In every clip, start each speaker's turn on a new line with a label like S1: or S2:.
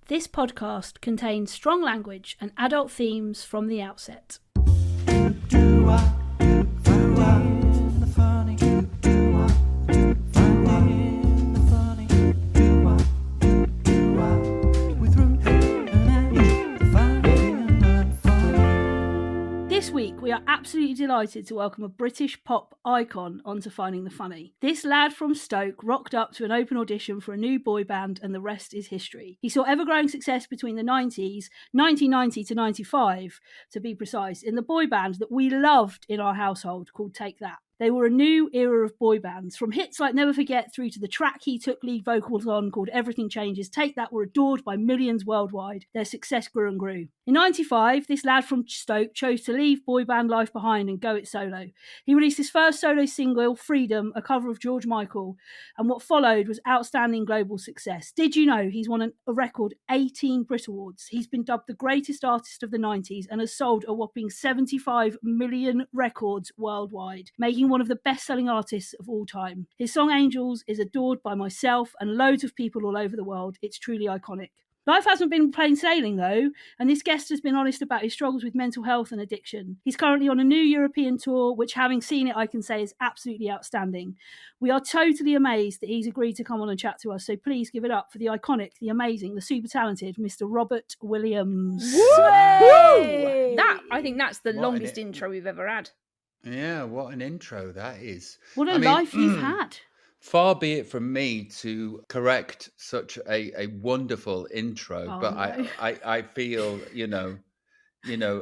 S1: This podcast contains strong language and adult themes from the outset. This week, we are absolutely delighted to welcome a British pop icon onto Finding the Funny. This lad from Stoke rocked up to an open audition for a new boy band, and the rest is history. He saw ever-growing success between the 90s, 1990 to 95, to be precise, in the boy band that we loved in our household called Take That. They were a new era of boy bands. From hits like Never Forget through to the track he took lead vocals on called Everything Changes, Take That were adored by millions worldwide. Their success grew and grew. In 95, this lad from Stoke chose to leave boy band life behind and go it solo. He released his first solo single, Freedom, a cover of George Michael, and what followed was outstanding global success. Did you know he's won a record 18 Brit Awards? He's been dubbed the greatest artist of the 90s and has sold a whopping 75 million records worldwide, making one of the best-selling artists of all time. His song Angels is adored by myself and loads of people all over the world. It's truly iconic. Life hasn't been plain sailing though, and this guest has been honest about his struggles with mental health and addiction. He's currently on a new European tour, which, having seen it, I can say is absolutely outstanding. We are totally amazed that he's agreed to come on and chat to us, so please give it up for the iconic, the amazing, the super talented Mr. Robert Williams.
S2: Woo! I think that's the longest intro we've ever had.
S3: Yeah, what an intro that is.
S1: What a life you've had.
S3: Far be it from me to correct such a wonderful intro, but no. I feel,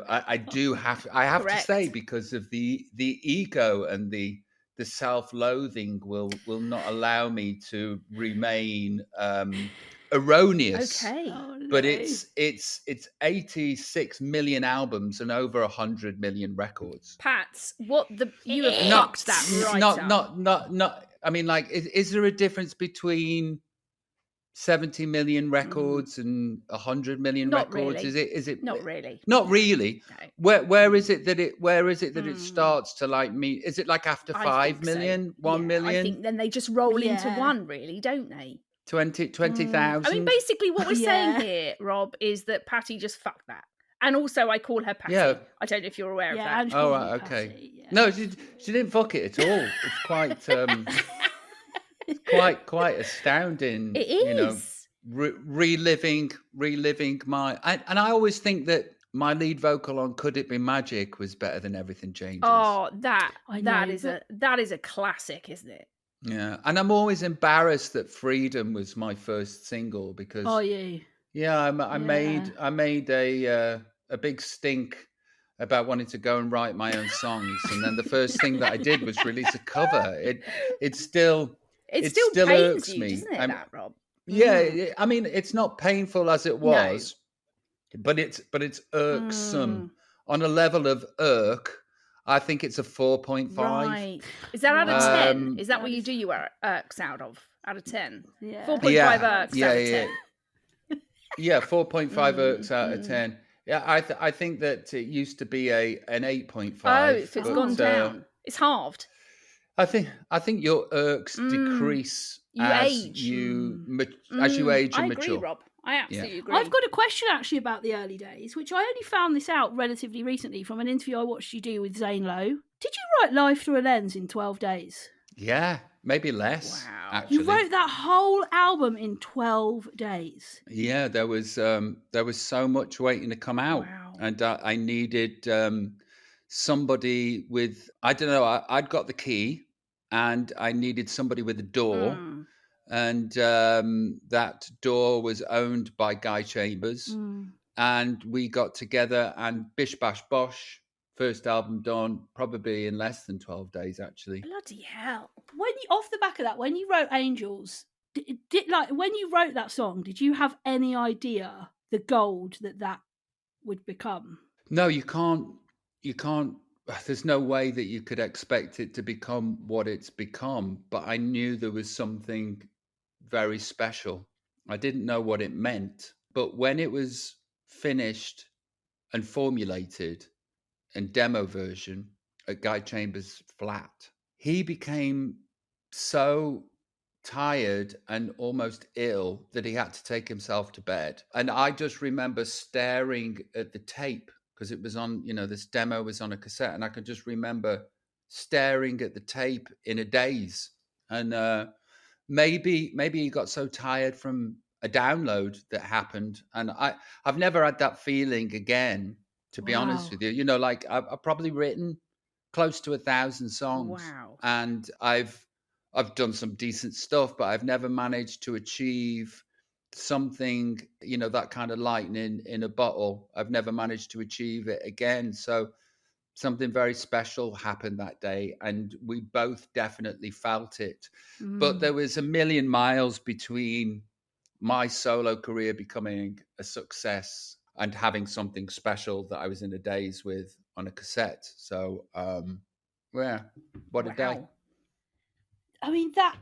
S3: I do have to say, because of the ego and the self-loathing will not allow me to remain erroneous.
S2: Okay.
S1: Oh, no.
S3: But it's 86 million albums and over 100 million records.
S2: Pats, you have fucked that right up.
S3: Not. I mean, like, is there a difference between 70 million records and 100 million
S2: not
S3: records?
S2: Really.
S3: Is it
S2: not really?
S3: Not really. No. Where is it that it starts to like meet? Is it like after 5 million,
S2: so.
S3: 1 million?
S2: I think then they just roll into one, really, don't they?
S3: 20,000.
S2: I mean, basically, what we're saying here, Rob, is that Patty just fucked that. And also, I call her Patty. Yeah. I don't know if you're aware of that.
S1: Ange
S3: right, okay. Patty, yeah. No, she didn't fuck it at all. It's quite astounding.
S2: It is.
S3: Reliving my. And I always think that my lead vocal on "Could It Be Magic" was better than "Everything Changes."
S2: Oh, that is a classic, isn't it?
S3: Yeah, and I'm always embarrassed that "Freedom" was my first single because.
S1: Oh yeah.
S3: Yeah, I made a big stink about wanting to go and write my own songs, and then the first thing that I did was release a cover. It still
S2: pains
S3: irks
S2: you,
S3: me,
S2: doesn't it, that, Rob?
S3: Yeah, I mean, it's not painful as it was, but it's irksome on a level of irk. I think it's a 4.5.
S2: Right. Is that out of 10? Is that what you do your irks out of 10?
S1: Yeah.
S2: 4.5 irks out of 10.
S3: Yeah, 4.5 irks out of 10. Yeah, I think that it used to be an 8.5.
S2: Oh, so it's gone down. It's halved.
S3: I think your irks decrease as you age and mature.
S2: I agree, Rob. I absolutely agree.
S1: I've got a question actually about the early days, which I only found this out relatively recently from an interview I watched you do with Zane Lowe. Did you write Life Through a Lens in 12 days?
S3: Yeah, maybe less.
S2: Wow.
S3: Actually.
S1: You wrote that whole album in 12 days.
S3: Yeah, there was so much waiting to come out.
S2: Wow.
S3: And I needed somebody with, I don't know, I'd got the key and I needed somebody with a door. And that door was owned by Guy Chambers. And we got together and bish bash bosh. First album done, probably in less than 12 days, actually.
S1: Bloody hell. Off the back of that, when you wrote Angels, when you wrote that song, did you have any idea the gold that would become?
S3: No, you can't. There's no way that you could expect it to become what it's become. But I knew there was something very special. I didn't know what it meant. But when it was finished and formulated, and demo version at Guy Chambers' flat, he became so tired and almost ill that he had to take himself to bed. And I just remember staring at the tape because it was on, this demo was on a cassette, and I could just remember staring at the tape in a daze. And maybe he got so tired from a download that happened, and I've never had that feeling again, to be honest with you. Like I've probably written close to 1,000 songs.
S2: Wow.
S3: And I've done some decent stuff, but I've never managed to achieve something, that kind of lightning in a bottle. I've never managed to achieve it again. So something very special happened that day, and we both definitely felt it. But there was a million miles between my solo career becoming a success and having something special that I was in a daze with on a cassette. So, yeah, what a day.
S1: I mean, that,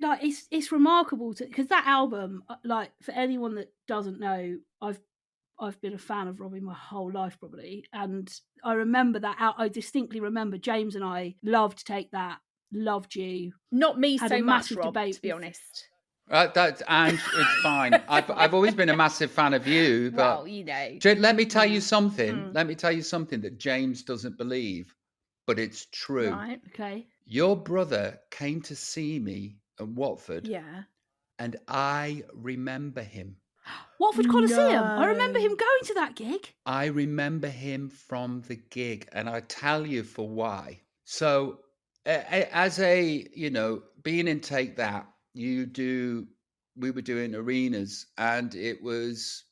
S1: like, it's remarkable because that album, like, for anyone that doesn't know, I've been a fan of Robbie my whole life probably, and I remember that I distinctly remember James and I loved Take That, loved You.
S2: Not me so much, Rob, to be honest.
S3: That's Ange, it's fine. I've always been a massive fan of you, but
S2: well,
S3: let me tell you something. Let me tell you something that James doesn't believe, but it's true.
S2: Right.
S1: Okay.
S3: Your brother came to see me in Watford.
S2: Yeah.
S3: And I remember him.
S1: Watford Coliseum. I remember him going to that gig.
S3: I remember him from the gig, and I tell you for why. So, as being in Take That, we were doing arenas, and it was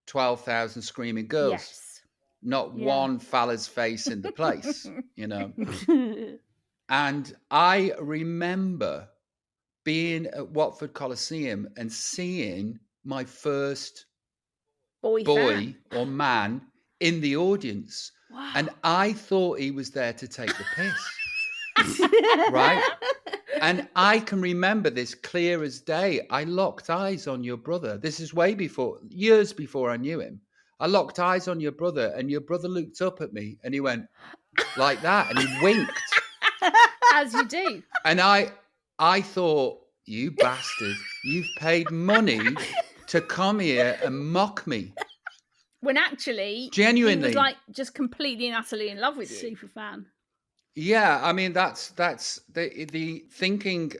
S3: 12,000 screaming girls.
S2: Yes.
S3: Not one fella's face in the place, And I remember being at Watford Coliseum and seeing my first boy or man in the audience.
S1: Wow.
S3: And I thought he was there to take the piss. Right? And I can remember this clear as day. I locked eyes on your brother. This is years before I knew him. I locked eyes on your brother, and your brother looked up at me and he went like that, and he winked.
S2: As you do.
S3: And I thought, you bastard, you've paid money to come here and mock me.
S2: When actually,
S3: genuinely,
S2: he was like just completely and utterly in love with you.
S1: Super fan.
S3: Yeah, I mean, that's the thinking.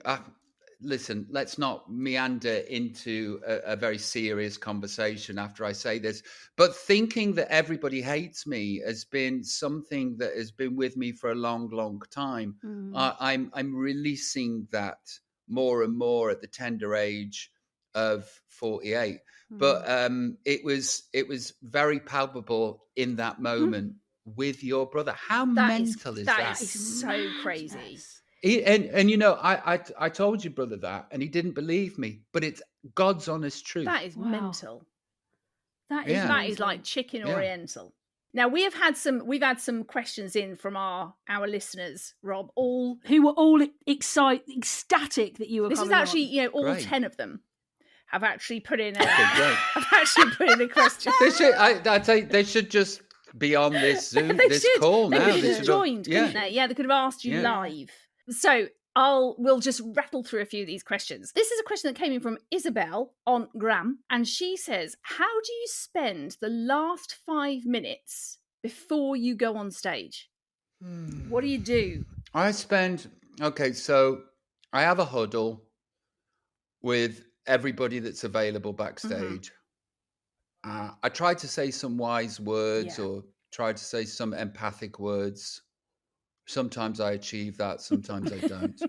S3: Listen, let's not meander into a very serious conversation after I say this, but thinking that everybody hates me has been something that has been with me for a long, long time. I'm releasing that more and more at the tender age of 48. But it was very palpable in that moment with your brother. How mental is that?
S2: That is so crazy.
S3: And I told your brother that, and he didn't believe me, but it's God's honest truth.
S2: That is mental. That is like chicken oriental. Now we've had some questions in from our listeners, Rob, who
S1: were all ecstatic that you were coming on.
S2: This is actually, all Great. 10 of them have actually put in a question.
S3: They should just be on this Zoom, call now.
S2: They could have joined, couldn't they? Yeah, they could have asked you live. So we'll just rattle through a few of these questions. This is a question that came in from Isabel on Gram, and she says, how do you spend the last 5 minutes before you go on stage? What do you do?
S3: So I have a huddle with everybody that's available backstage. I try to say some wise words or try to say some empathic words. Sometimes I achieve that, sometimes I don't.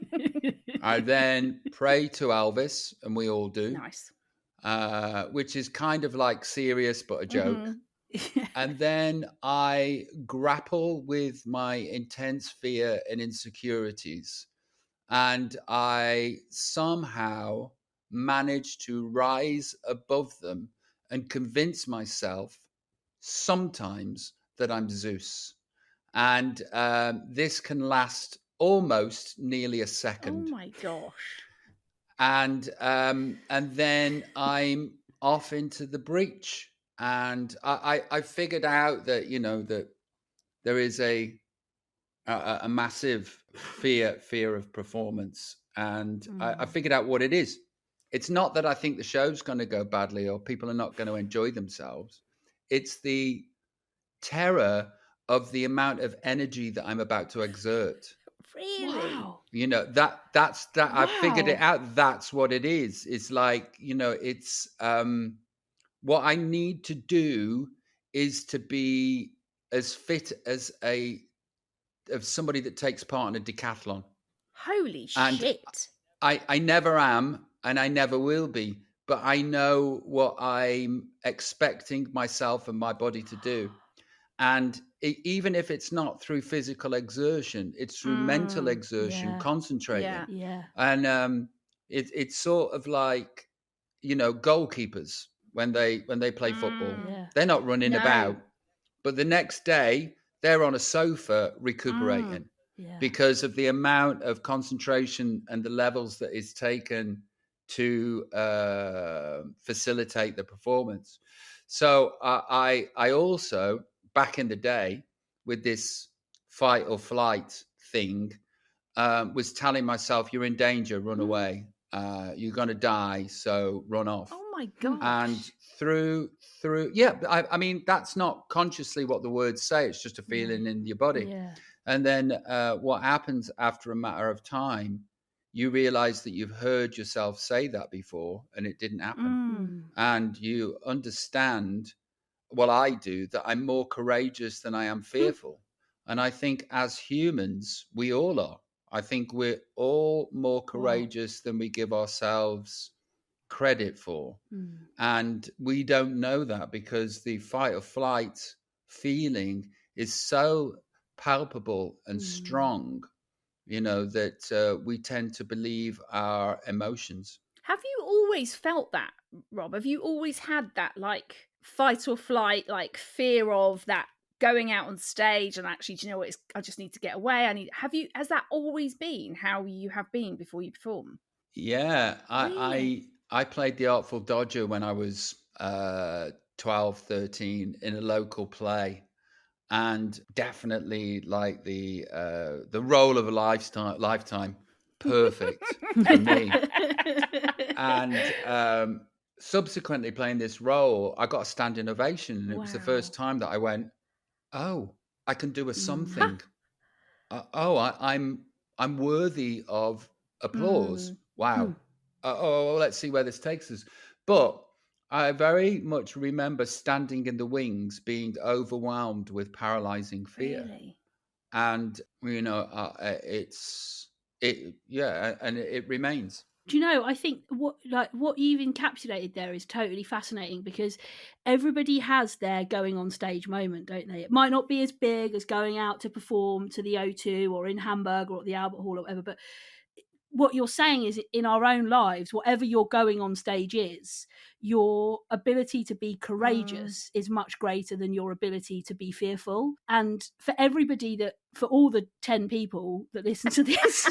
S3: I then pray to Elvis, and we all do.
S2: Nice.
S3: Which is kind of like serious, but a joke. And then I grapple with my intense fear and insecurities. And I somehow manage to rise above them and convince myself sometimes that I'm Zeus. And this can last almost nearly a second.
S2: Oh my gosh.
S3: And then I'm off into the breach. And I figured out that, that there is a massive fear of performance. And I figured out what it is. It's not that I think the show's going to go badly or people are not going to enjoy themselves. It's the terror of the amount of energy that I'm about to exert.
S2: Really?
S1: Wow.
S3: You know, that's
S1: Wow.
S3: I figured it out. That's what it is. It's like, you know, it's what I need to do is to be as fit as somebody that takes part in a decathlon.
S2: Holy
S3: And
S2: shit.
S3: I never am, and I never will be, but I know what I'm expecting myself and my body to do. And even if it's not through physical exertion, it's through mental exertion,
S1: Yeah.
S3: concentrating.
S1: Yeah.
S3: And it's sort of like, you know, goalkeepers when they play football.
S1: Yeah.
S3: They're not running
S2: No.
S3: about, but the next day they're on a sofa recuperating
S1: Yeah.
S3: because of the amount of concentration and the levels that is taken to facilitate the performance. So I also, back in the day, with this fight or flight thing, was telling myself, you're in danger, run away. You're going to die, so run off.
S2: Oh my gosh.
S3: And through yeah, I mean, that's not consciously what the words say. It's just a feeling in your body.
S1: Yeah.
S3: And then what happens after a matter of time, you realize that you've heard yourself say that before and it didn't happen. And you understand, well, I do, that I'm more courageous than I am fearful. And I think as humans, we all are. I think we're all more courageous than we give ourselves credit for. And we don't know that because the fight or flight feeling is so palpable and strong, you know, that we tend to believe our emotions.
S2: Have you always felt that, Rob? Have you always had that, like, fight or flight, like fear of that going out on stage and actually, do you know what, I just need to get away. Has that always been how you have been before you perform?
S3: Yeah,
S2: Really?
S3: I played the Artful Dodger when I was 12, 13 in a local play, and definitely like the role of a lifetime, perfect for me. And subsequently playing this role, I got a standing ovation, and it was the first time that I went, oh, I can do a something. I'm worthy of applause. Wow. Let's see where this takes us. But I very much remember standing in the wings, being overwhelmed with paralyzing fear.
S2: Really?
S3: And you know, and it remains.
S1: Do you know, I think what you've encapsulated there is totally fascinating, because everybody has their going on stage moment, don't they? It might not be as big as going out to perform to the O2 or in Hamburg or at the Albert Hall or whatever, but what you're saying is, in our own lives, whatever your going on stage is, your ability to be courageous is much greater than your ability to be fearful. And for all the 10 people that listen to this,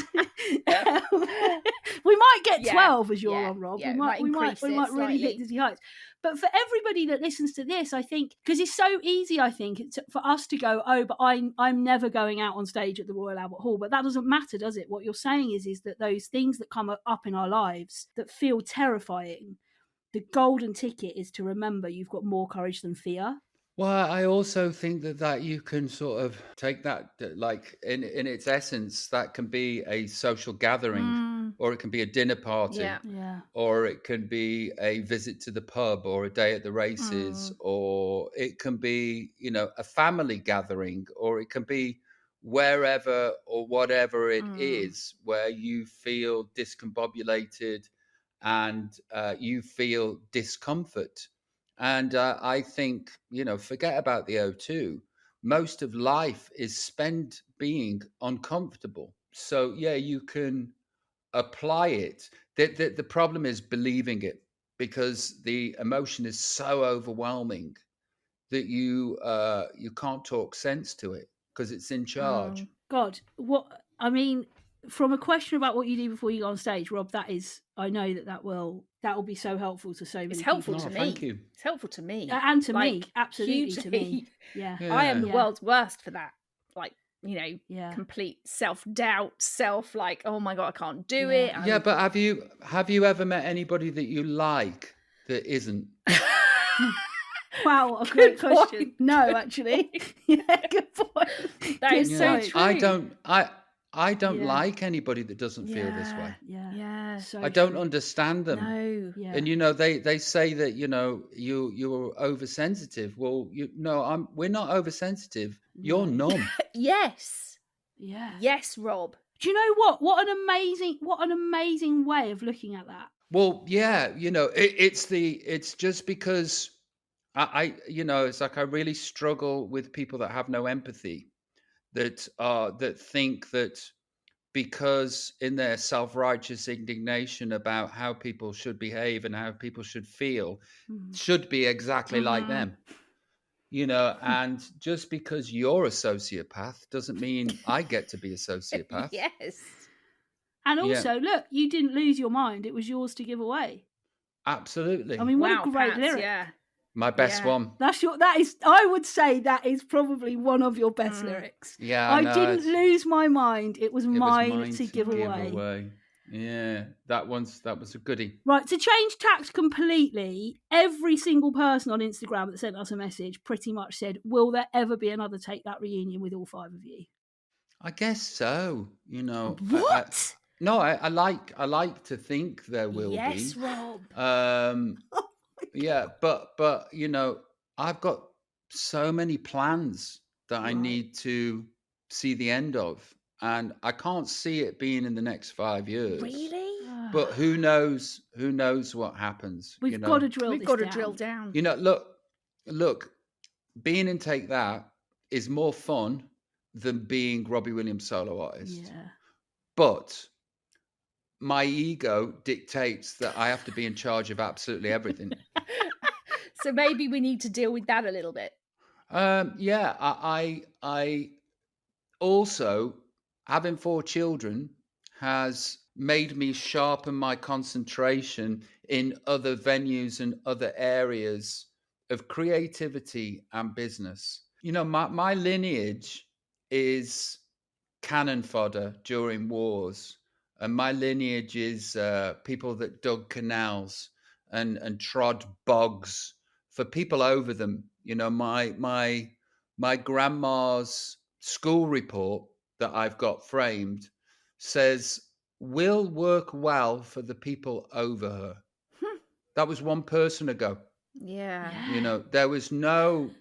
S1: we might get 12 as you're on, Rob.
S2: Yeah,
S1: we might really hit dizzy heights. But for everybody that listens to this, I think, because it's so easy, I think, for us to go, oh, but I'm never going out on stage at the Royal Albert Hall. But that doesn't matter, does it? What you're saying is that those things that come up in our lives that feel terrifying, the golden ticket is to remember you've got more courage than fear.
S3: Well, I also think that you can sort of take that, like in its essence, that can be a social gathering, or it can be a dinner party, or it can be a visit to the pub, or a day at the races, or it can be, you know, a family gathering, or it can be wherever or whatever it is where you feel discombobulated and you feel discomfort. And I think, you know, forget about the O2. Most of life is spent being uncomfortable. So, yeah, you can apply it. The problem is believing it, because the emotion is so overwhelming that you can't talk sense to it because it's in charge.
S1: God, from a question about what you do before you go on stage, Rob, I know that will be so helpful to so many people.
S2: It's helpful to me.
S3: Thank you.
S2: It's helpful to me.
S1: And to me,
S2: Like,
S1: absolutely
S2: hugely.
S1: to me. Yeah.
S2: I am the world's worst for that. Like, complete self-doubt, like, oh my God, I can't do it.
S3: Yeah, but have you ever met anybody that you like that isn't?
S1: Wow, a great question. No, actually. Yeah, good point.
S2: That is so true.
S3: I don't like anybody that doesn't feel this way.
S2: Yeah.
S1: So
S3: I don't
S1: true.
S3: understand them.
S2: No.
S1: Yeah.
S3: And they say that you're oversensitive. Well, we're not oversensitive.
S1: No.
S3: You're numb.
S2: Yes.
S1: Yeah.
S2: Yes, Rob.
S1: Do you know what? What an amazing way of looking at that.
S3: Well, yeah, it's just because I it's like I really struggle with people that have no empathy, that think that because in their self-righteous indignation about how people should behave and how people should feel, should be exactly like them. And just because you're a sociopath doesn't mean I get to be a sociopath.
S2: Yes.
S1: And also, look, you didn't lose your mind. It was yours to give away.
S3: Absolutely.
S1: I mean, what a great lyric.
S2: Yeah.
S3: My best one.
S1: I would say that is probably one of your best lyrics.
S3: Yeah.
S1: I didn't lose my mind. It was mine to give away.
S3: Yeah. That was a goodie.
S1: Right. To change tact completely, every single person on Instagram that sent us a message pretty much said, will there ever be another Take That reunion with all 5 of you?
S3: I guess so.
S1: What?
S3: I like to think there will be.
S2: Yes, Rob.
S3: Yeah, but I've got so many plans that I need to see the end of, and I can't see it being in the next 5 years.
S2: Really?
S3: But who knows what happens?
S1: We've got to drill
S2: down.
S3: Look, being in Take That is more fun than being Robbie Williams solo artist.
S1: Yeah.
S3: But my ego dictates that I have to be in charge of absolutely everything.
S2: So maybe we need to deal with that a little bit.
S3: Yeah, I also, having 4 children has made me sharpen my concentration in other venues and other areas of creativity and business. My lineage is cannon fodder during wars. And my lineage is people that dug canals and trod bogs for people over them. My grandma's school report that I've got framed says will work well for the people over her. That was one person ago.
S2: Yeah.
S3: There was no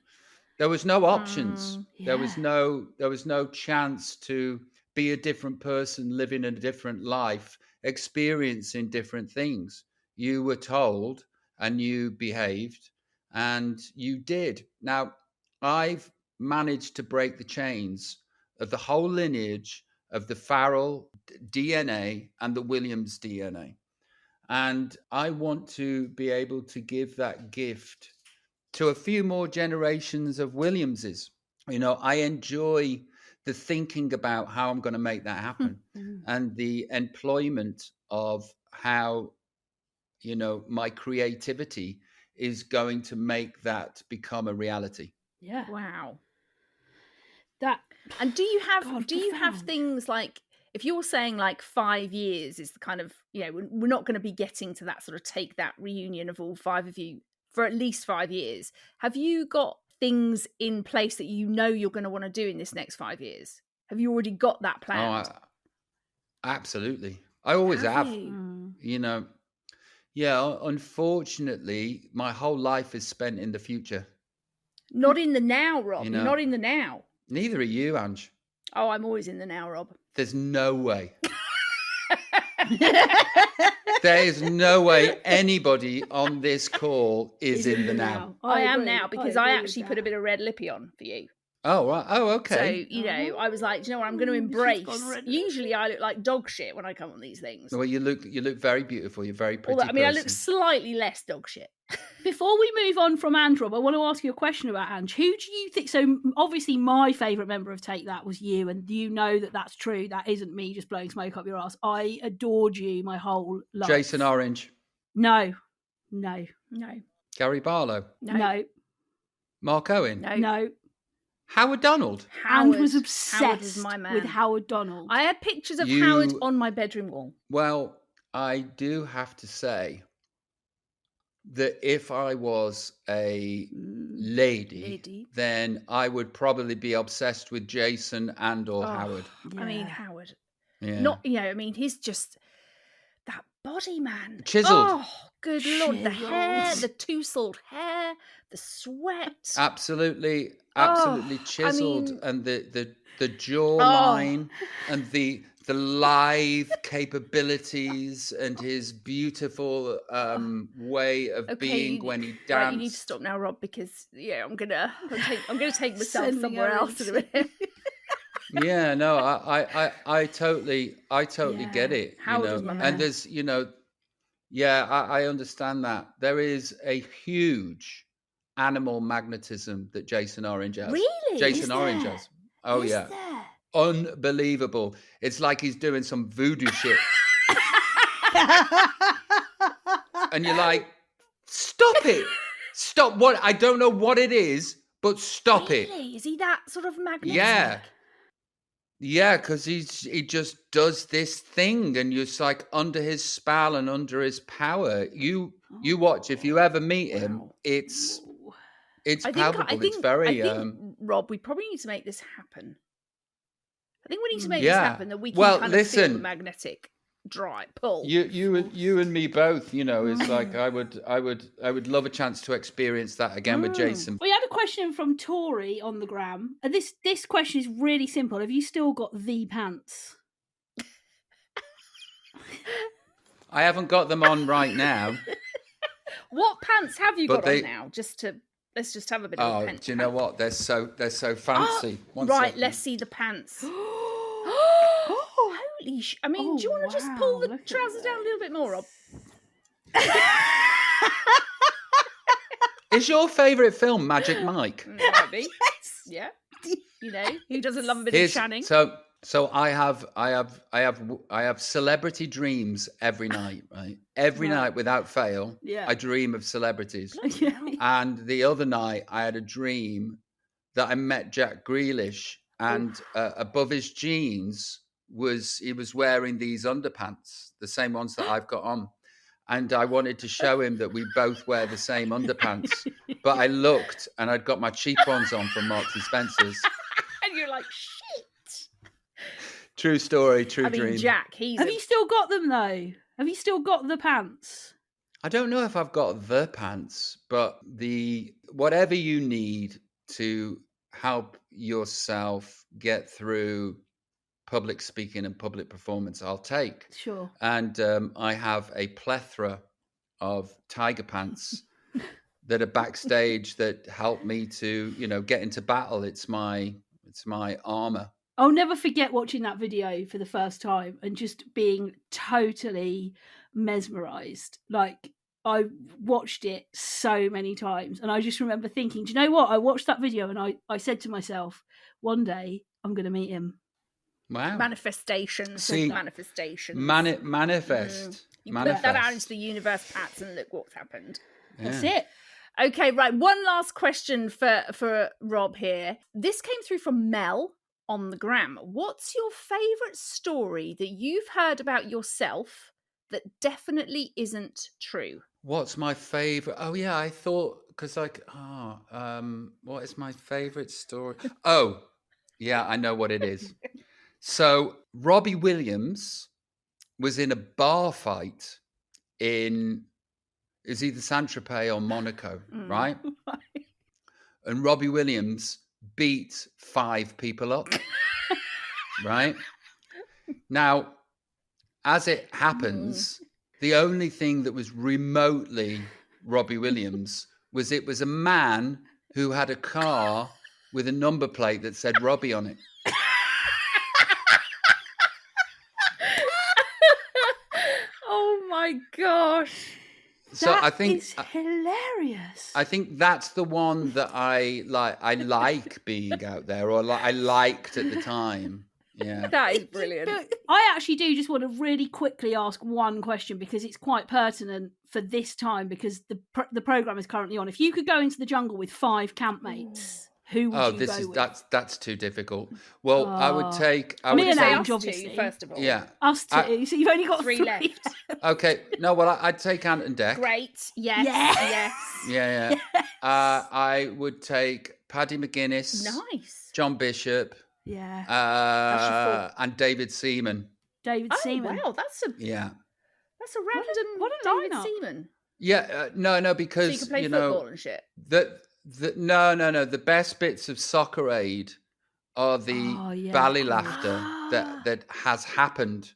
S3: options. There was no chance to be a different person, living a different life, experiencing different things. You were told and you behaved and you did. Now, I've managed to break the chains of the whole lineage of the Farrell DNA and the Williams DNA. And I want to be able to give that gift to a few more generations of Williamses. I enjoy the thinking about how I'm going to make that happen and the employment of how, my creativity is going to make that become a reality.
S1: Yeah.
S2: Wow.
S1: And
S2: do you have things like, if you're saying like 5 years is the kind of, we're not going to be getting to that sort of Take That reunion of all 5 of you for at least 5 years. Have you got things in place that you're going to want to do in this next 5 years? Have you already got that planned?
S3: Absolutely. I always have. Yeah, unfortunately, my whole life is spent in the future.
S2: Not in the now, Rob. You're not in the now.
S3: Neither are you, Ange.
S2: Oh, I'm always in the now, Rob.
S3: There's no way. There is no way anybody on this call is in the now.
S2: I am now because I actually put a bit of red lippy on for you.
S3: Oh, right. Oh, okay.
S2: So, I was like, do you know what? I'm going to embrace. Usually I look like dog shit when I come on these things.
S3: Well, you look very beautiful. You're very pretty.
S2: I look slightly less dog shit.
S1: Before we move on from Ange, Rob, I want to ask you a question about Ange. Who do you think? So obviously my favourite member of Take That was you, and you know that that's true. That isn't me just blowing smoke up your ass. I adored you my whole life.
S3: Jason Orange.
S1: No.
S3: Gary Barlow.
S1: No.
S3: Mark Owen.
S1: No.
S3: Howard Donald.
S1: And was
S2: Howard
S1: obsessed
S2: was my man.
S1: with Howard Donald.
S2: I had pictures of Howard on my bedroom wall.
S3: Well, I do have to say that if I was a lady, then I would probably be obsessed with Jason or Howard.
S2: I mean, Howard.
S3: Yeah.
S2: Not, I mean, he's just that body, man.
S3: Chiseled.
S2: Oh, good Lord. The hair, the two-souled hair, the sweat.
S3: Absolutely chiseled. And the jawline and the lithe capabilities and his beautiful way of being when he danced.
S2: Right, you need to stop now, Rob, because I'm gonna take myself somewhere else in a minute.
S3: Yeah, no, I totally get it.
S2: Howard was my man.
S3: And there's, I understand that. There is a huge animal magnetism that Jason Orange has.
S2: Really?
S3: Jason Orange has. Oh,
S1: Is
S3: yeah.
S1: there?
S3: Unbelievable. It's like he's doing some voodoo shit. And you're like, stop it. Stop. What? I don't know what it is, but stop it.
S2: Really? Is he that sort of magnetic?
S3: Yeah, because he just does this thing, and you're just like under his spell and under his power. You watch, if you ever meet him, it's palpable. It's very.
S2: I think, Rob, we probably need to make this happen. I think we need to make this happen, that we can kind of feel the magnetic pull.
S3: You and me both. It's like I would love a chance to experience that again with Jason.
S1: We had a question from Tori on the gram, and this question is really simple. Have you still got the pants?
S3: I haven't got them on right now.
S2: What pants have you got on now? Let's just have a bit of a pants.
S3: Do you know what? They're so fancy.
S2: Right, let's see the pants. Holy I mean, do you want to just pull the trousers down a little bit more, Rob?
S3: Is your favourite film Magic Mike?
S2: Might be. Yes. Yeah. Who doesn't love a bit of Channing?
S3: So I have celebrity dreams every night, right? Every night without fail.
S1: Yeah.
S3: I dream of celebrities. And the other night I had a dream that I met Jack Grealish, and above his jeans he was wearing these underpants, the same ones that I've got on. And I wanted to show him that we both wear the same underpants. But I looked and I'd got my cheap ones on from Marks and Spencer's.
S2: And you're like, shit.
S3: True story, true dream.
S2: Jack,
S1: Have you still got them though? Have you still got the pants?
S3: I don't know if I've got the pants, but whatever you need to help yourself get through public speaking and public performance, I'll take.
S1: Sure.
S3: And I have a plethora of tiger pants that are backstage that help me to, get into battle. It's my armor.
S1: I'll never forget watching that video for the first time and just being totally mesmerized. Like, I watched it so many times, and I just remember thinking, do you know what? I watched that video and I said to myself, one day I'm going to meet him.
S3: Wow.
S2: Manifestations.
S3: Manifest.
S2: You put that out into the universe, Pats, and look what's happened.
S1: Yeah. That's it.
S2: Okay, right. One last question for Rob here. This came through from Mel on the gram. What's your favourite story that you've heard about yourself that definitely isn't true?
S3: What's my favourite? Oh, yeah, I thought, because what is my favourite story? Oh, yeah, I know what it is. So Robbie Williams was in a bar fight in either Saint-Tropez or Monaco, right? And Robbie Williams beat 5 people up, right? Now, as it happens, the only thing that was remotely Robbie Williams was a man who had a car with a number plate that said Robbie on it.
S2: Oh my gosh.
S3: So I think
S1: is hilarious.
S3: I think that's the one that I like. I like being out there, or I liked at the time. Yeah,
S2: that is brilliant.
S1: I actually do just want to really quickly ask one question because it's quite pertinent for this time because the program is currently on. If you could go into the jungle with 5 campmates, who would you go with?
S3: That's too difficult. Well, I would take. I
S1: Me
S3: would
S1: and
S3: take.
S1: Ange, obviously.
S2: First of all.
S3: Yeah.
S1: Us two. So you've only got
S2: Three left.
S3: Okay. No. Well, I'd take Ant and Dec.
S2: Great. Yes.
S3: Yeah. I would take Paddy McGuinness.
S2: Nice.
S3: John Bishop.
S1: Yeah.
S3: And David Seaman.
S1: David Seaman.
S2: Wow, that's a
S3: Yeah.
S2: random.
S1: What a
S2: David
S1: lineup.
S2: Seaman.
S3: Yeah. No. Because
S2: So you can play football and shit.
S3: No. The best bits of Soccer Aid are the Bally laughter that has happened,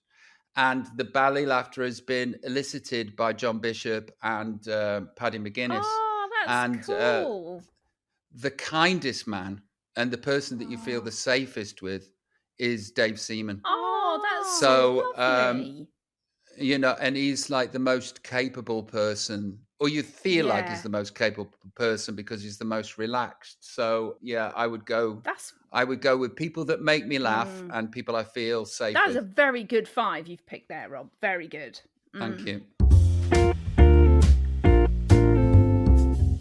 S3: and the Bally laughter has been elicited by John Bishop and Paddy McGuinness.
S2: Oh, that's cool.
S3: The kindest man and the person that you feel the safest with is Dave Seaman.
S2: Oh, that's so lovely.
S3: And he's like the most capable person, or you feel like he's the most capable person because he's the most relaxed. So yeah, I would go with people that make me laugh and people I feel safe
S2: That's
S3: with.
S2: a very good 5 you've picked there, Rob. Very good.
S3: Thank you.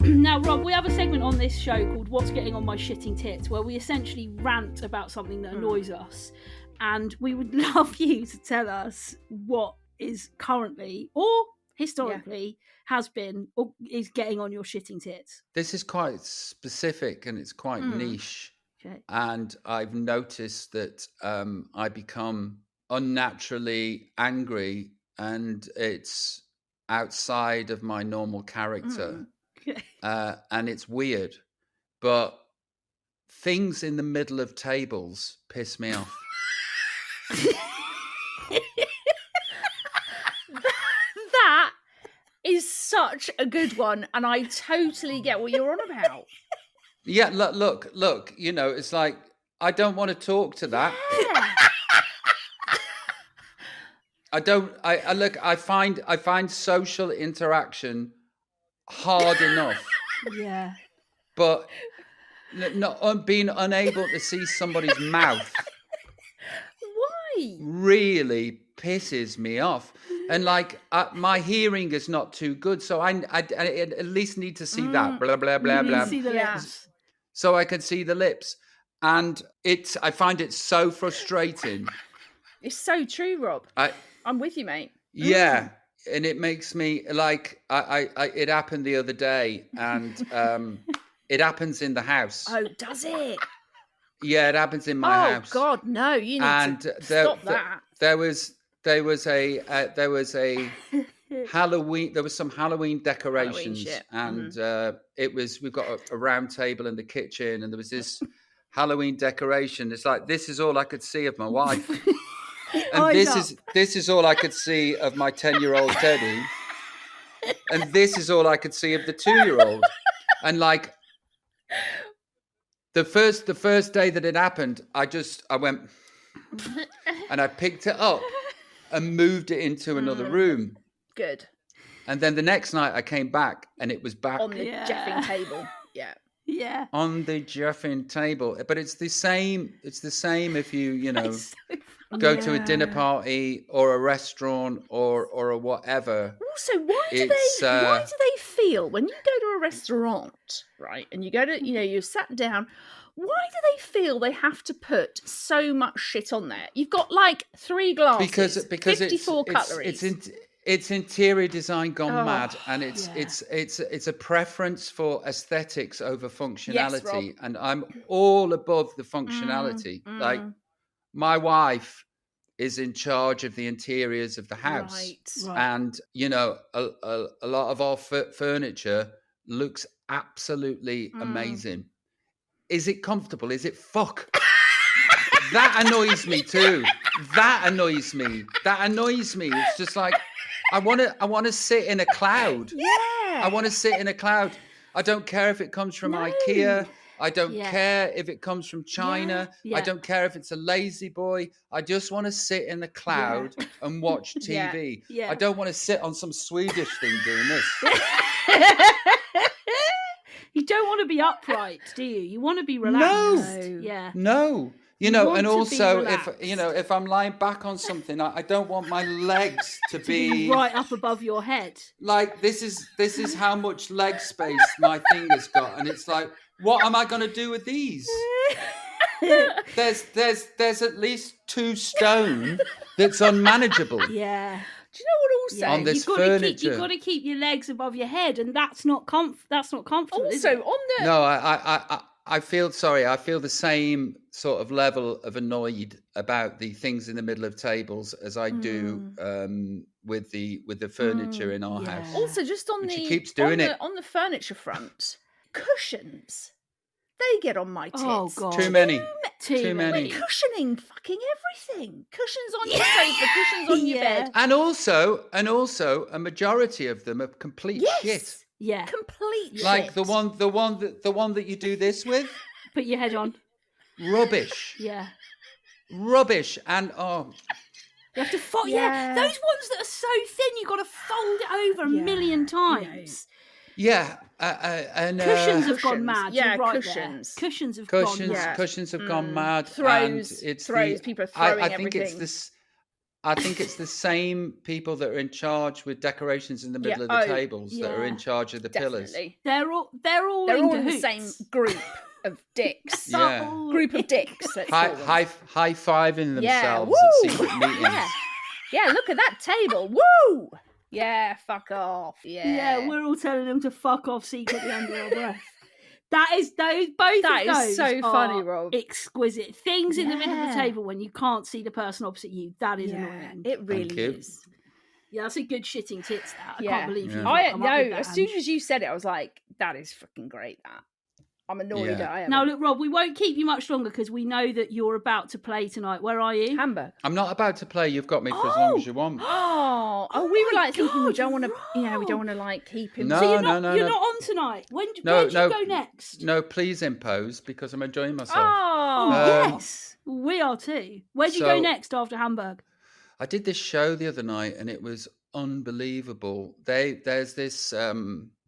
S1: Now, Rob, we have a segment on this show called What's Getting on My Shitting Tits, where we essentially rant about something that annoys us. And we would love you to tell us what is currently or historically has been or is getting on your shitting tits.
S3: This is quite specific and it's quite niche.
S1: Okay.
S3: And I've noticed that I become unnaturally angry and it's outside of my normal character. And it's weird, but things in the middle of tables piss me off.
S2: That is such a good one, and I totally get what you're on about.
S3: Yeah, look, it's like, I don't want to talk to that. I find social interaction hard enough.
S1: Yeah.
S3: But not being unable to see somebody's mouth.
S2: Why?
S3: Really pisses me off. And like my hearing is not too good, so I at least need to see that blah blah blah blah.
S1: See the lips.
S3: So I can see the lips, and I find it so frustrating.
S2: It's so true, Rob. I'm with you, mate.
S3: Yeah, and it makes me like it happened the other day, and it happens in the house.
S2: Oh, does it?
S3: Yeah, it happens in my house.
S2: Oh God, no! You need to stop that. There was
S3: a Halloween. There was some Halloween decorations, and we've got a round table in the kitchen, and there was this Halloween decoration. It's like, this is all I could see of my wife, and this is all I could see of my 10-year-old Teddy, and this is all I could see of the 2-year-old, and like. The first day that it happened, I went and I picked it up and moved it into another room.
S2: Good.
S3: And then the next night I came back and it was back
S2: on the jeffing table. Yeah.
S1: Yeah.
S3: On the jeffing table. But it's the same if you go to a dinner party or a restaurant or a whatever.
S2: Also, why do they feel when you go to a restaurant, right? And you go to, you've sat down, why do they feel they have to put so much shit on there? You've got like 3 glasses,
S3: because
S2: 54 cutleries.
S3: It's interior design gone mad, and it's a preference for aesthetics over functionality.
S2: Yes,
S3: and I'm all above the functionality. Like, my wife is in charge of the interiors of the house,
S1: Right.
S3: and a lot of our furniture looks absolutely amazing. Is it comfortable? Is it fuck? That annoys me too. That annoys me. It's just like, I want to sit in a cloud.
S2: Yeah.
S3: I want to sit in a cloud. I don't care if it comes from IKEA. I don't care if it comes from China.
S1: Yeah.
S3: I don't care if it's a lazy boy. I just want to sit in the cloud and watch TV.
S1: Yeah.
S3: I don't want to sit on some Swedish thing doing this.
S1: You don't want to be upright, do you? You want to be relaxed.
S3: No.
S1: Yeah.
S3: No. You know,
S1: want
S3: and
S1: to be
S3: also
S1: relaxed.
S3: if I'm lying back on something, I don't want my legs to be
S1: right up above your head.
S3: like this is how much leg space my thing has got, and it's like, what am I going to do with these? There's at least 2 stone that's unmanageable.
S1: Yeah.
S2: Do you know what also?
S3: On this furniture.
S1: You've got to keep your legs above your head, and that's not comfortable. Is
S2: Also,
S1: it?
S2: on the
S3: No, I feel the same sort of level of annoyed about the things in the middle of tables as I do with the furniture in our house.
S2: also just on
S3: And
S2: the
S3: she keeps doing it.
S2: on the furniture front, cushions. They get on my tits.
S1: Oh god,
S3: Too many.
S1: Too many.
S2: Cushioning fucking everything. Cushions on your sofa, cushions on your bed.
S3: And also a majority of them are complete shit.
S1: Yeah,
S2: Complete shit.
S3: Like the one that you do this with,
S1: put your head on.
S3: rubbish.
S1: Yeah.
S3: Rubbish. And
S1: You have to fold. Yeah, those ones that are so thin, you've got to fold it over a million times.
S3: yeah, and
S1: Cushions have gone mad.
S2: Yeah,
S1: You're right
S2: cushions.
S1: there. Cushions have gone mad.
S3: Cushions have gone mad.
S2: Throws.
S3: And it's
S2: People are throwing
S3: I think
S2: everything.
S3: it's this. I think it's the same people that are in charge with decorations in the middle of the tables that are in charge of the pillars.
S2: They're all in the same group of dicks.
S3: Yeah.
S2: Group of dicks. Let's call them.
S3: High fiving themselves
S2: Woo!
S3: at secret meetings.
S2: Yeah, look at that table. Woo! Yeah, fuck off.
S1: Yeah, we're all telling them to fuck off secretly under our breath. That is both
S2: That
S1: of
S2: is
S1: those
S2: so funny, Rob.
S1: Exquisite things in the middle of the table when you can't see the person opposite you. That is annoying.
S2: It really is.
S1: Yeah, that's a good shitting tits. That I can't believe you.
S2: As soon as you said it, I was like, "That is freaking great." That I'm annoyed that I am.
S1: Now look, Rob, we won't keep you much longer because we know that you're about to play tonight. Where are you?
S2: Hamburg.
S3: I'm not about to play. You've got me for as long as you want.
S2: We were like thinking we don't want to, we don't want to like keep him.
S3: No,
S1: so you're not on tonight. Where do you go next?
S3: No, please impose because I'm enjoying myself.
S1: Yes, we are too. Where do you go next after Hamburg?
S3: I did this show the other night and it was unbelievable. There's this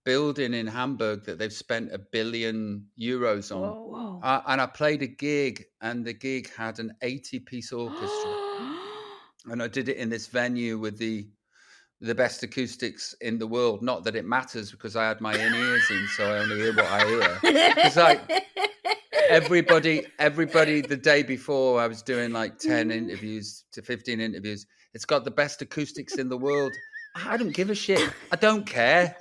S3: building in Hamburg that they've spent €1 billion on.
S1: Whoa.
S3: And I played a gig and the gig had an 80-piece orchestra. And I did it in this venue with the best acoustics in the world. Not that it matters because I had my in-ears in, so I only hear what I hear. It's like everybody the day before I was doing like 10 interviews to 15 interviews. It's got the best acoustics in the world. I don't give a shit. I don't care.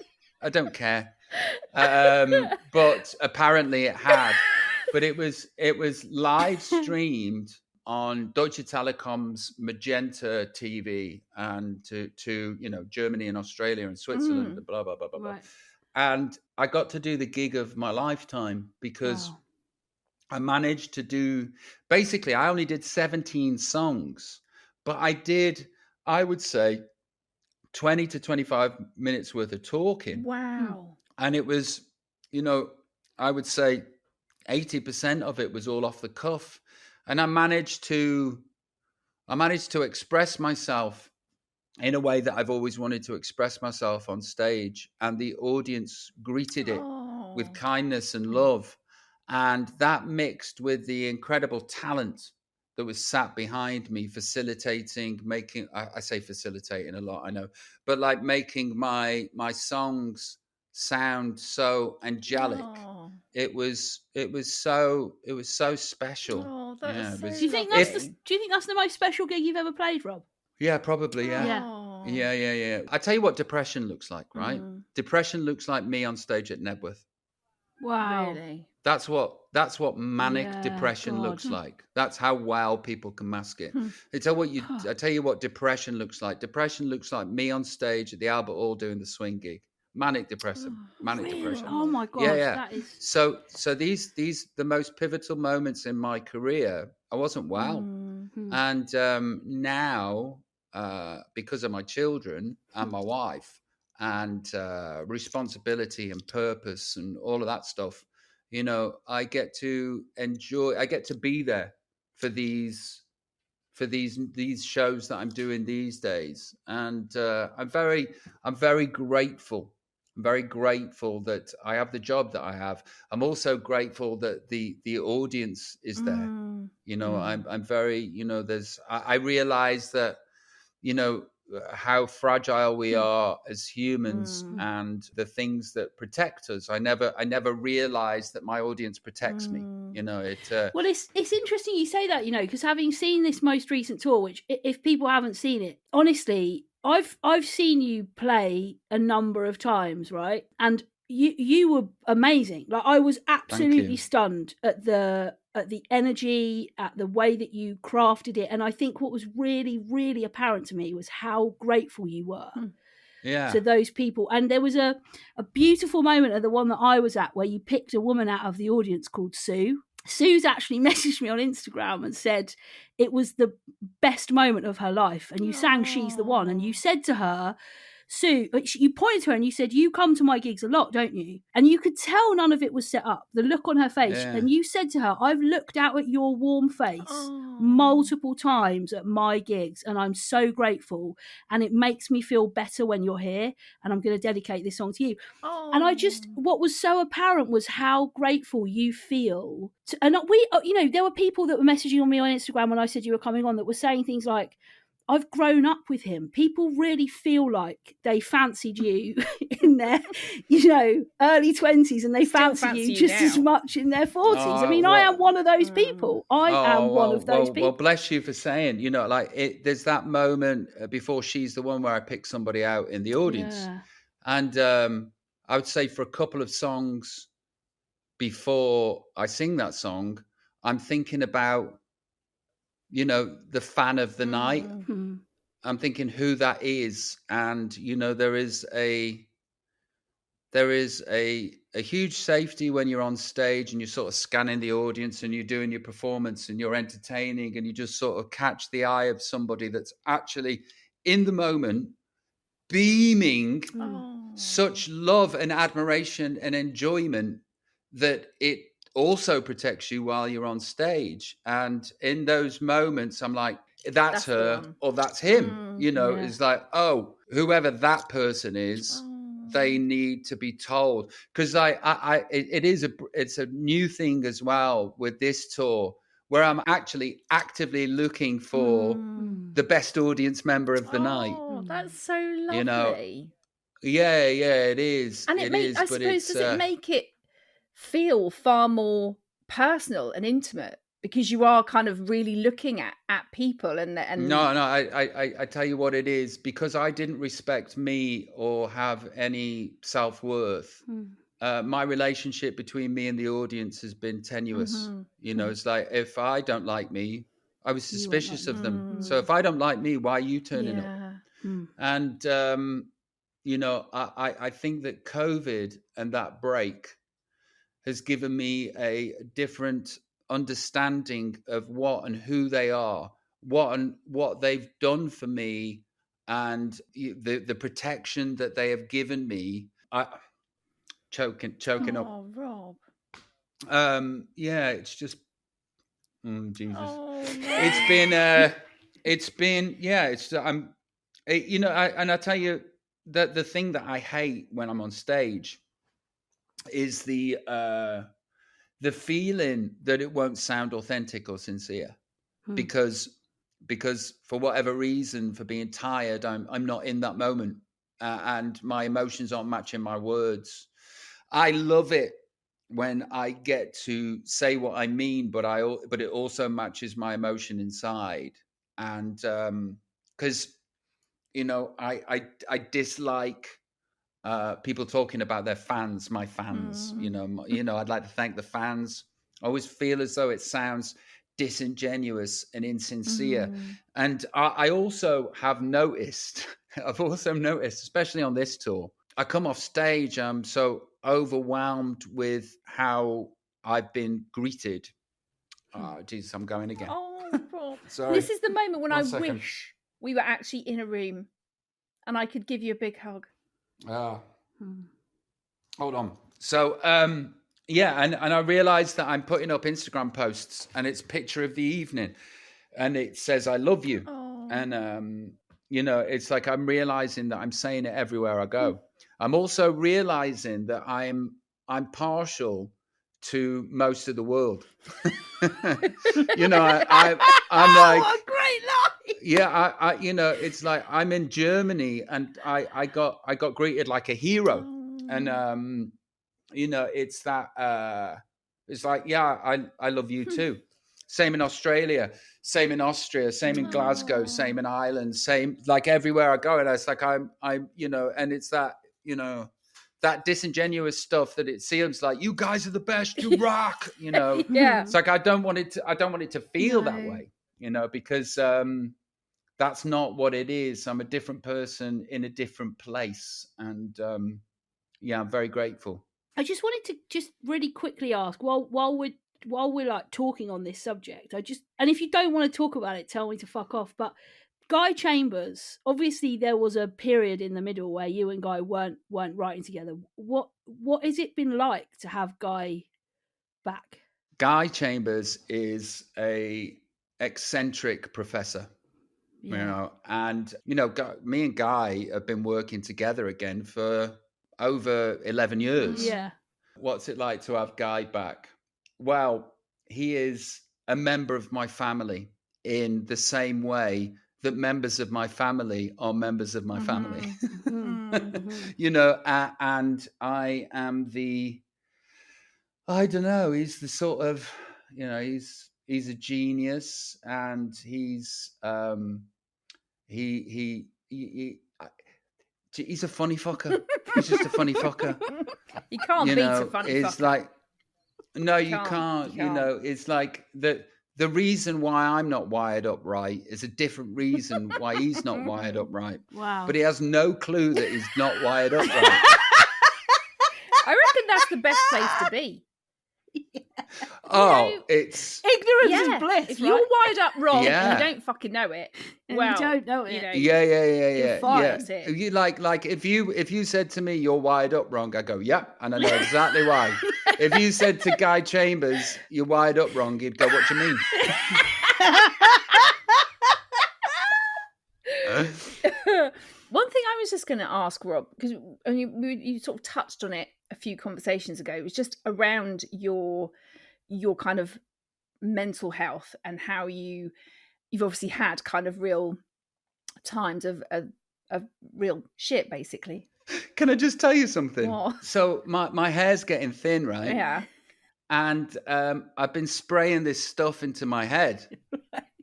S3: But apparently it had. But it was live streamed on Deutsche Telekom's Magenta TV and to Germany and Australia and Switzerland and blah blah blah blah blah. And I got to do the gig of my lifetime because I managed to do basically I only did 17 songs, but I would say 20 to 25 minutes worth of talking.
S2: Wow.
S3: And it was, I would say 80% of it was all off the cuff. And I managed to express myself in a way that I've always wanted to express myself on stage. And the audience greeted it with kindness and love. And that mixed with the incredible talent that was sat behind me, facilitating, I say facilitating a lot, I know, but like making my songs sound so angelic. It was so special.
S2: That is so
S1: do you think that's the most special gig you've ever played, Rob?
S3: Yeah, probably. Yeah. I tell you what depression looks like, right? Depression looks like me on stage at Nebworth.
S1: Wow.
S2: Really?
S3: That's what manic depression looks like. That's how well people can mask it. I tell you what depression looks like. Depression looks like me on stage at the Albert Hall doing the swing gig. Manic depression. Depression.
S1: Oh my god.
S3: Yeah.
S1: That is...
S3: So these the most pivotal moments in my career, I wasn't well. And now because of my children and my wife and responsibility and purpose and all of that stuff, I get to be there for these shows that I'm doing these days. And I'm very grateful I'm very grateful that I have the job that I have. I'm also grateful that the audience is there. You know, I'm very, you know, I realize that, you know, how fragile we are as humans and the things that protect us. I never realized that my audience protects me. You know,
S1: well, it's interesting you say that, you know, because having seen this most recent tour, which if people haven't seen it, honestly, I've seen you play a number of times, right? And you were amazing. Like, I was absolutely stunned at the energy, at the way that you crafted it. And I think what was really, really apparent to me was how grateful you were to those people. And there was a beautiful moment at the one that I was at where you picked a woman out of the audience called Sue. Sue's actually messaged me on Instagram and said it was the best moment of her life. And you sang She's the One. And you said to her, Sue, you pointed to her and you said, you come to my gigs a lot, don't you? And you could tell none of it was set up, the look on her face.
S3: Yeah.
S1: And you said to her, I've looked out at your warm face multiple times at my gigs, and I'm so grateful. And it makes me feel better when you're here. And I'm going to dedicate this song to you. And what was so apparent was how grateful you feel. And we, you know, there were people that were messaging on me on Instagram when I said you were coming on that were saying things like, I've grown up with him. People really feel like they fancied you in their, you know, early 20s, and they fancy you just as much in their 40s. I mean, I am one of those people. I am one of those people.
S3: Well, bless you for saying, you know, like there's that moment before She's the One where I pick somebody out in the audience. Yeah. And I would say for a couple of songs before I sing that song, I'm thinking about, you know, the fan of the night. I'm thinking who that is. And, you know, there is a huge safety when you're on stage and you're sort of scanning the audience and you're doing your performance and you're entertaining and you just sort of catch the eye of somebody that's actually in the moment beaming such love and admiration and enjoyment that it also protects you while you're on stage. And in those moments, I'm like, that's her or that's him. You know, it's like, oh, whoever that person is, they need to be told. Because it's a new thing as well with this tour, where I'm actually actively looking for the best audience member of the night.
S2: Oh, that's so lovely.
S3: You know, yeah, it is.
S2: And I suppose, does it make it feel far more personal and intimate because you are kind of really looking at people and
S3: No, I tell you what it is, because I didn't respect me or have any self-worth. My relationship between me and the audience has been tenuous. You know, it's like, if I don't like me, I was suspicious of them. So if I don't like me, why are you turning up? And you know, I think that COVID and that break has given me a different understanding of what and who they are, what they've done for me, and the protection that they have given me. Choking up.
S2: Oh, Rob.
S3: Yeah, it's just Jesus.
S2: Oh, no.
S3: It's been you know, I tell you that the thing that I hate when I'm on stage is the feeling that it won't sound authentic or sincere, because for whatever reason, for being tired, I'm not in that moment, and my emotions aren't matching my words. I love it when I get to say what I mean, but it also matches my emotion inside. And because, you know, I dislike people talking about their fans, my fans. You know, I'd like to thank the fans. I always feel as though it sounds disingenuous and insincere. And I also have noticed, especially on this tour, I come off stage, I'm so overwhelmed with how I've been greeted. Oh, Jesus, I'm going again.
S2: Oh, Rob.
S3: Sorry.
S2: This is the moment when
S3: One second.
S2: wish we were actually in a room and I could give you a big hug.
S3: Hold on. So, yeah, and I realized that I'm putting up Instagram posts and it's picture of the evening and it says, I love you. And, you know, it's like I'm realizing that I'm saying it everywhere I go. I'm also realizing that I'm partial to most of the world. You know, I'm like,
S1: what a great line.
S3: yeah, I you know, it's like I'm in Germany and I got greeted like a hero. And you know, it's that it's like, yeah, I love you too. Same in Australia, same in Austria, same in Glasgow, same in Ireland, same like everywhere I go. And it's like I'm you know, and it's that, you know, that disingenuous stuff that it seems like you guys are the best, you rock, you know.
S2: Yeah.
S3: It's like I don't want it to feel that
S1: No.
S3: way, you know, because that's not what it is. I'm a different person in a different place. And yeah, I'm very grateful.
S1: I just wanted to just really quickly ask while we're like talking on this subject. And if you don't want to talk about it, tell me to fuck off. But Guy Chambers, obviously there was a period in the middle where you and Guy weren't writing together. What has it been like to have Guy back?
S3: Guy Chambers is a eccentric professor.
S1: Yeah.
S3: You know, and you know, me and Guy have been working together again for over 11 years.
S1: Yeah.
S3: What's it like to have Guy back? Well, he is a member of my family in the same way that members of my family are members of my family. You know, and I am I don't know, he's the sort of, you know, he's a genius, and he's he's a funny fucker. He's just a funny fucker.
S2: You can't beat a funny fucker.
S3: It's like, no, you can't. You know, it's like the reason why I'm not wired up right is a different reason why he's not wired up right.
S1: Wow.
S3: But he has no clue that he's not wired up right.
S2: I reckon that's the best place to be.
S3: Oh,
S2: You know,
S3: it's
S1: ignorance is bliss.
S2: If you're wired up wrong
S3: Yeah.
S2: and you don't fucking know it,
S1: And
S2: well,
S1: you don't know it.
S2: you know,
S3: yeah.
S2: fired here.
S3: You like if you said to me you're wired up wrong, I go, yeah, and I know exactly why. If you said to Guy Chambers you're wired up wrong, he'd go, what do you mean?
S2: One thing I was just going to ask, Rob, because you sort of touched on it a few conversations ago, was just around your kind of mental health and how you've obviously had kind of real times of real shit, basically.
S3: Can I just tell you something?
S2: What?
S3: So my hair's getting thin, right?
S2: Yeah.
S3: And I've been spraying this stuff into my head,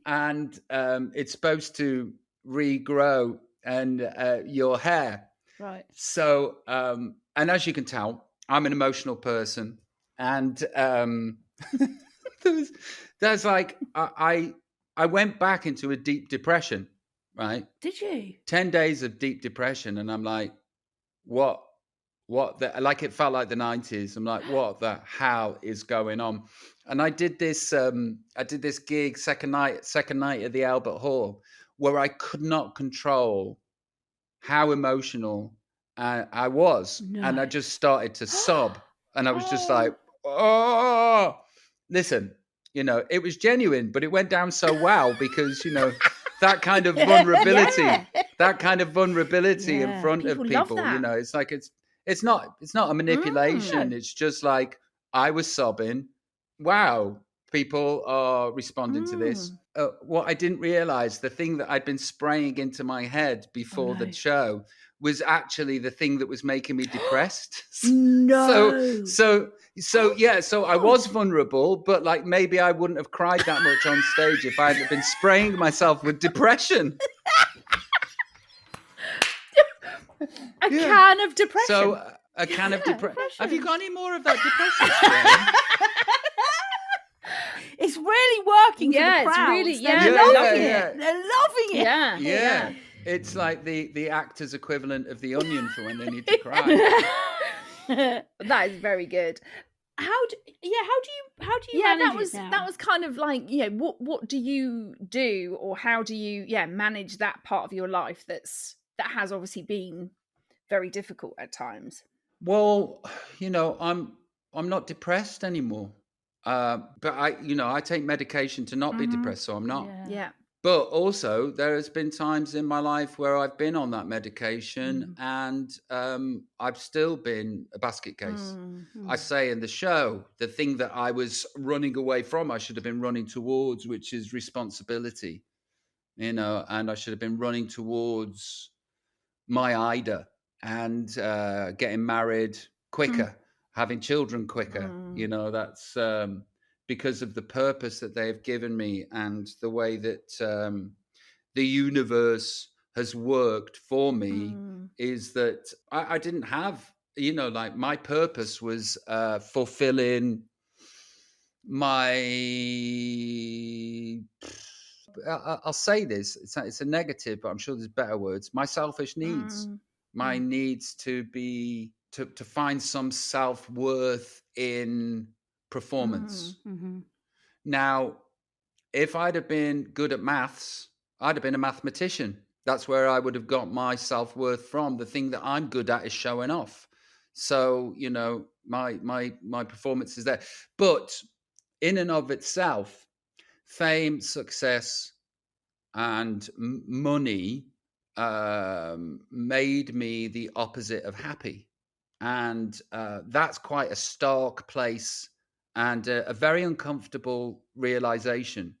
S3: and it's supposed to regrow and your hair.
S1: Right.
S3: So, and as you can tell, I'm an emotional person, and there's like I went back into a deep depression, right?
S1: Did you?
S3: 10 days of deep depression, and I'm like, what like it felt like the 90s. I'm like, what the hell is going on? And I did this gig second night at the Albert Hall, where I could not control how emotional I was.
S1: No.
S3: And I just started to sob, and I was just like, oh, listen, you know, it was genuine, but it went down so well because, you know, that kind of vulnerability, in front of people, you know, it's like, it's not a manipulation. It's just like, I was sobbing. Wow, people are responding to this. What I didn't realize, the thing that I'd been spraying into my head before the show was actually the thing that was making me depressed.
S1: No.
S3: So I was vulnerable, but like maybe I wouldn't have cried that much on stage if I had been spraying myself with depression.
S2: A can of depression.
S3: So a can of depression. Have you got any more of that depression spray?
S1: It's really working for the crowds.
S2: It's really,
S1: They're loving it. They're loving it.
S2: Yeah.
S3: It's like the actor's equivalent of the Onion for when they need to cry.
S2: That is very good.
S1: How do you manage it now?
S2: that was kind of like, you know, what do you do, or how do you manage that part of your life that has obviously been very difficult at times?
S3: Well, you know, I'm not depressed anymore. But I take medication to not be depressed, so I'm not.
S2: Yeah.
S3: But also, there has been times in my life where I've been on that medication and I've still been a basket case. I say in the show, the thing that I was running away from, I should have been running towards, which is responsibility, and I should have been running towards my Ida and getting married quicker, having children quicker. That's because of the purpose that they've given me and the way that the universe has worked for me is that I didn't have, like my purpose was fulfilling my, I'll say this, it's a negative, but I'm sure there's better words, my selfish needs, my needs to be, to find some self-worth in performance. Now, if I'd have been good at maths, I'd have been a mathematician. That's where I would have got my self-worth from. The thing that I'm good at is showing off. So, my performance is there. But in and of itself, fame, success, and money made me the opposite of happy. And that's quite a stark place and a very uncomfortable realization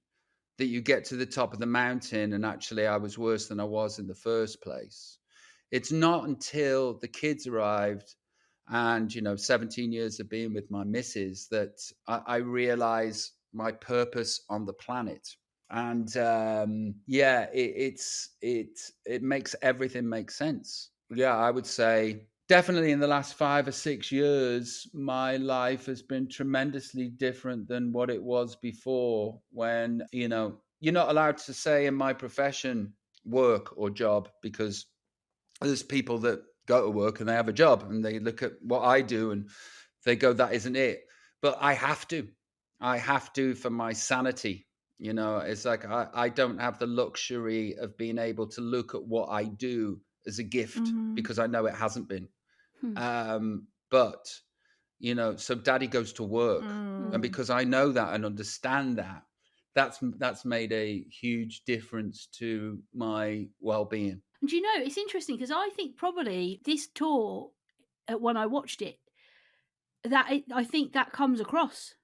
S3: that you get to the top of the mountain and actually I was worse than I was in the first place. It's not until the kids arrived and, 17 years of being with my missus that I realize my purpose on the planet. And it makes everything make sense. Yeah, I would say definitely in the last 5 or 6 years, my life has been tremendously different than what it was before when, you're not allowed to say in my profession work or job because there's people that go to work and they have a job and they look at what I do and they go, that isn't it. But I have to for my sanity. It's like I don't have the luxury of being able to look at what I do as a gift because I know it hasn't been. But, so daddy goes to work. And because I know that and understand that, that's made a huge difference to my well-being.
S1: And it's interesting because I think probably this tour, when I watched it, I think that comes across.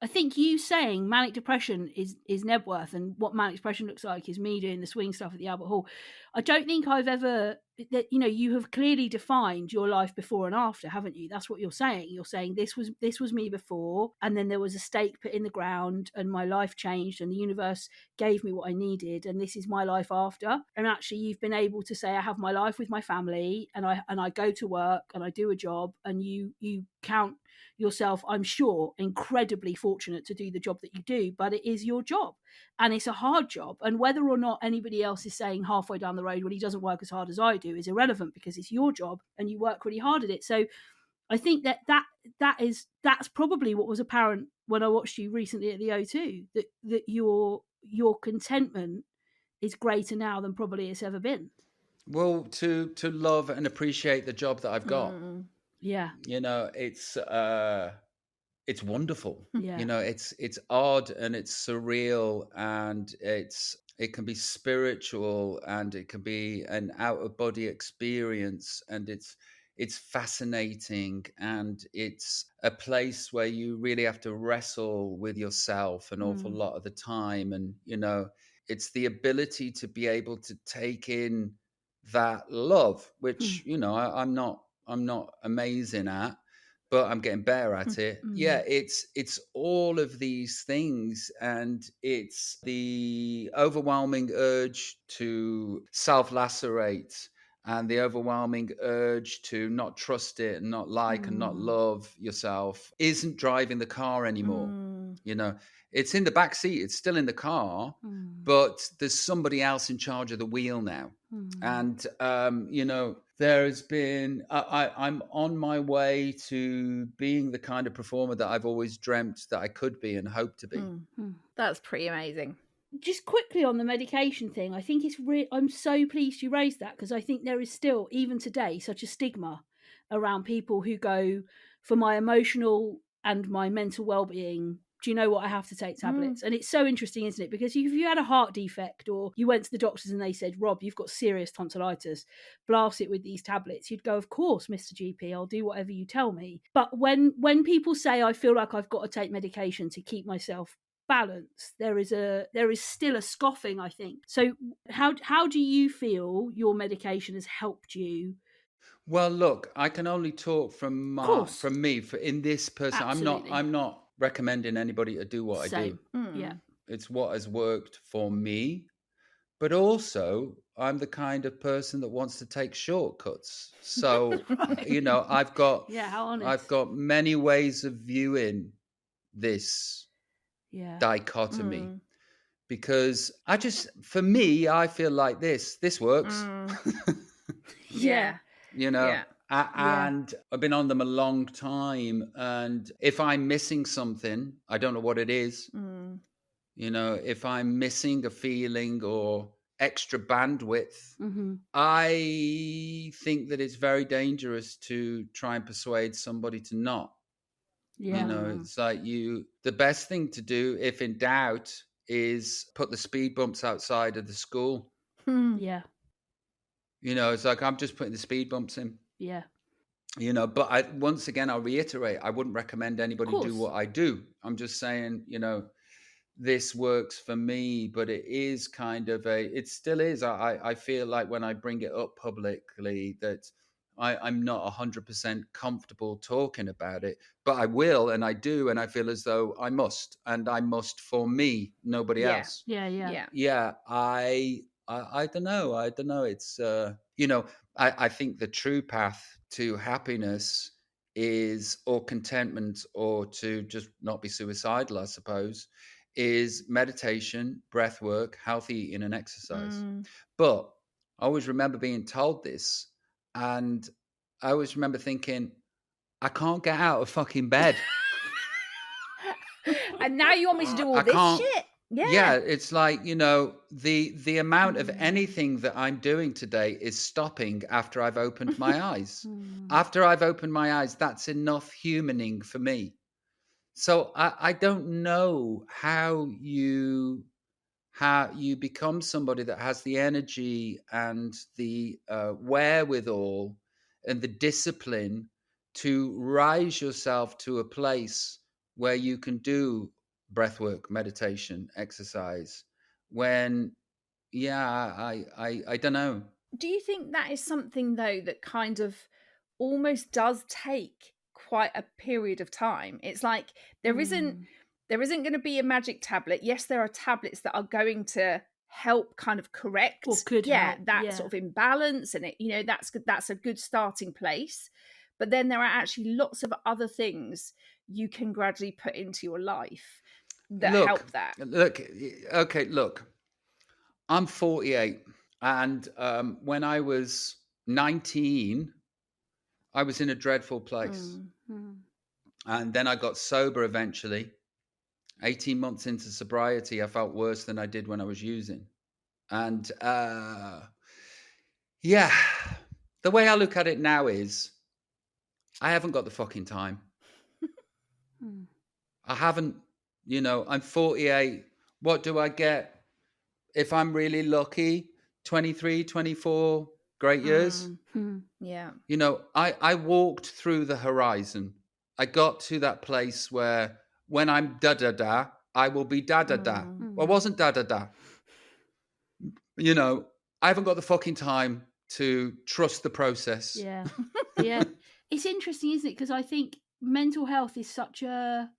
S1: I think you saying manic depression is Nebworth and what manic depression looks like is me doing the swing stuff at the Albert Hall. I don't think I've ever, you have clearly defined your life before and after, haven't you? That's what you're saying. You're saying this was me before, and then there was a stake put in the ground and my life changed and the universe gave me what I needed, and this is my life after. And actually you've been able to say I have my life with my family and I go to work and I do a job, and you count yourself, I'm sure, incredibly fortunate to do the job that you do, but it is your job and it's a hard job. And whether or not anybody else is saying halfway down the road, well, he doesn't work as hard as I do, is irrelevant because it's your job and you work really hard at it. So I think that's probably what was apparent when I watched you recently at the O2, that your contentment is greater now than probably it's ever been.
S3: Well, to love and appreciate the job that I've got.
S1: Yeah.
S3: It's wonderful.
S1: Yeah.
S3: It's odd and it's surreal and it can be spiritual and it can be an out of body experience, and it's fascinating, and it's a place where you really have to wrestle with yourself an awful lot of the time. And, it's the ability to be able to take in that love, which, I'm not amazing at, but I'm getting better at it. Yeah, it's all of these things, and it's the overwhelming urge to self-lacerate and the overwhelming urge to not trust it and not like and not love yourself isn't driving the car anymore. It's in the back seat, it's still in the car, but there's somebody else in charge of the wheel now. And there has been, I'm on my way to being the kind of performer that I've always dreamt that I could be and hope to be.
S2: That's pretty amazing.
S1: Just quickly on the medication thing, I think I'm so pleased you raised that, because I think there is still, even today, such a stigma around people who go, for my emotional and my mental well-being, do you know what, I have to take tablets. And it's so interesting, isn't it? Because if you had a heart defect or you went to the doctors and they said, Rob, you've got serious tonsillitis, blast it with these tablets, you'd go, of course, Mr. GP, I'll do whatever you tell me. But when people say, I feel like I've got to take medication to keep myself balanced, there is still a scoffing, I think. So how do you feel your medication has helped you?
S3: Well, look, I can only talk from me in this person.
S1: Absolutely.
S3: I'm not recommending anybody to do what I do.
S1: Yeah.
S3: It's what has worked for me. But also, I'm the kind of person that wants to take shortcuts. So, I've got
S1: how honest.
S3: I've got many ways of viewing this dichotomy. Because for me, I feel like this works.
S1: Yeah.
S3: And I've been on them a long time. And if I'm missing something, I don't know what it is. If I'm missing a feeling or extra bandwidth, I think that it's very dangerous to try and persuade somebody to not. It's like the best thing to do, if in doubt, is put the speed bumps outside of the school.
S1: Yeah.
S3: It's like, I'm just putting the speed bumps in.
S1: Yeah.
S3: But once again, I'll reiterate, I wouldn't recommend anybody do what I do. I'm just saying, this works for me, but it is kind of it still is. I feel like when I bring it up publicly that I'm not 100% comfortable talking about it, but I will, and I do, and I feel as though I must for me, nobody else.
S1: Yeah.
S3: I don't know. It's I think the true path to happiness is, or contentment, or to just not be suicidal, I suppose, is meditation, breath work, healthy eating, and exercise. But I always remember being told this, and I always remember thinking, I can't get out of fucking bed.
S2: And now you want me to do all this shit?
S3: Yeah, it's like, the amount of anything that I'm doing today is stopping after I've opened my eyes. After I've opened my eyes, that's enough humaning for me. So I don't know how you become somebody that has the energy and the wherewithal and the discipline to rise yourself to a place where you can do breathwork, meditation, exercise. When, I don't know.
S2: Do you think that is something, though, that kind of almost does take quite a period of time? It's like there isn't going to be a magic tablet. Yes, there are tablets that are going to help kind of correct that sort of imbalance, and it, that's a good starting place. But then there are actually lots of other things you can gradually put into your life that help that.
S3: Look, I'm 48, and when I was 19, I was in a dreadful place. And then I got sober eventually. 18 months into sobriety, I felt worse than I did when I was using. And the way I look at it now is, I haven't got the fucking time. I haven't, I'm 48. What do I get? If I'm really lucky, 23, 24 great years.
S2: Yeah.
S3: I walked through the horizon. I got to that place where when I'm da-da-da, I will be da-da-da. Well, I wasn't da-da-da. I haven't got the fucking time to trust the process.
S1: Yeah. Yeah. It's interesting, isn't it? Because I think mental health is such a...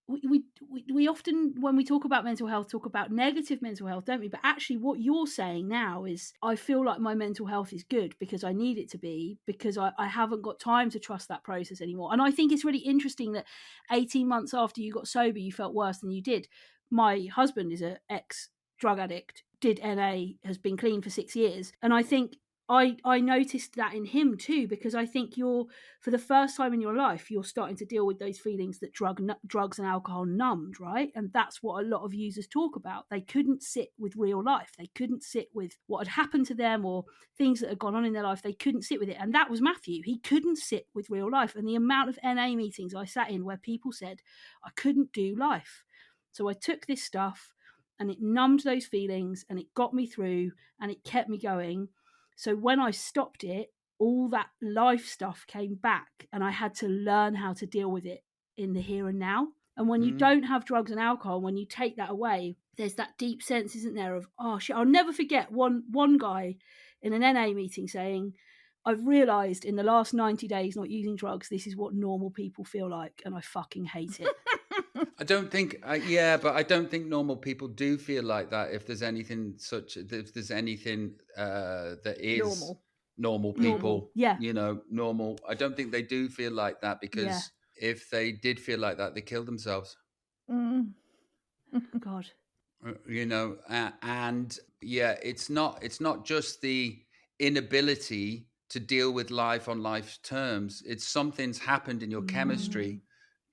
S1: We often, when we talk about mental health, talk about negative mental health, don't we? But actually what you're saying now is, I feel like my mental health is good because I need it to be, because I haven't got time to trust that process anymore. And I think it's really interesting that 18 months after you got sober, you felt worse than you did. My husband is an ex-drug addict, did NA, has been clean for 6 years. And I think I noticed that in him too, because I think for the first time in your life, you're starting to deal with those feelings that drugs and alcohol numbed, right? And that's what a lot of users talk about. They couldn't sit with real life. They couldn't sit with what had happened to them or things that had gone on in their life. They couldn't sit with it. And that was Matthew. He couldn't sit with real life. And the amount of NA meetings I sat in where people said, I couldn't do life. So I took this stuff and it numbed those feelings and it got me through and it kept me going. So when I stopped it, all that life stuff came back and I had to learn how to deal with it in the here and now. And when you don't have drugs and alcohol, when you take that away, there's that deep sense, isn't there, of, oh shit. I'll never forget one guy in an NA meeting saying, I've realised in the last 90 days not using drugs, this is what normal people feel like, and I fucking hate it.
S3: I don't think, but I don't think normal people do feel like that. If there's anything that is normal people, normal. I don't think they do feel like that, because if they did feel like that, they killed themselves.
S1: God,
S3: and it's not just the inability to deal with life on life's terms. It's something's happened in your chemistry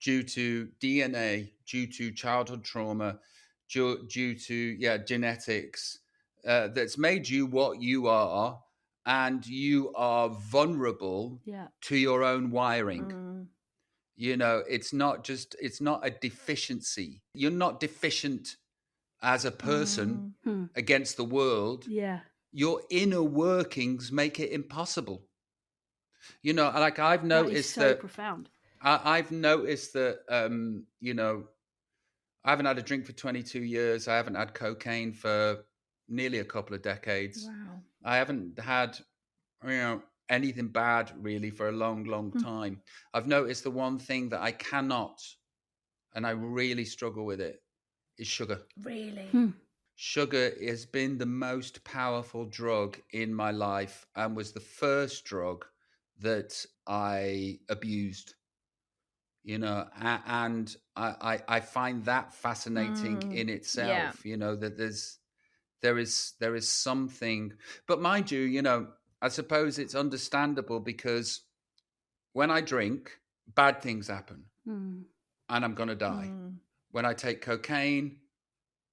S3: due to DNA, due to childhood trauma, due to genetics, that's made you what you are, and you are vulnerable to your own wiring. It's not a deficiency. You're not deficient as a person against the world. Your inner workings make it impossible. Like I've noticed
S1: that is so profound.
S3: I've noticed that, I haven't had a drink for 22 years. I haven't had cocaine for nearly a couple of decades.
S2: Wow.
S3: I haven't had, anything bad really for a long, long time. I've noticed the one thing that I cannot, and I really struggle with it, is sugar.
S2: Really?
S3: Sugar has been the most powerful drug in my life and was the first drug that I abused. And I find that fascinating in itself. That there is something, but mind you, I suppose it's understandable, because when I drink, bad things happen, and I'm gonna die. When I take cocaine,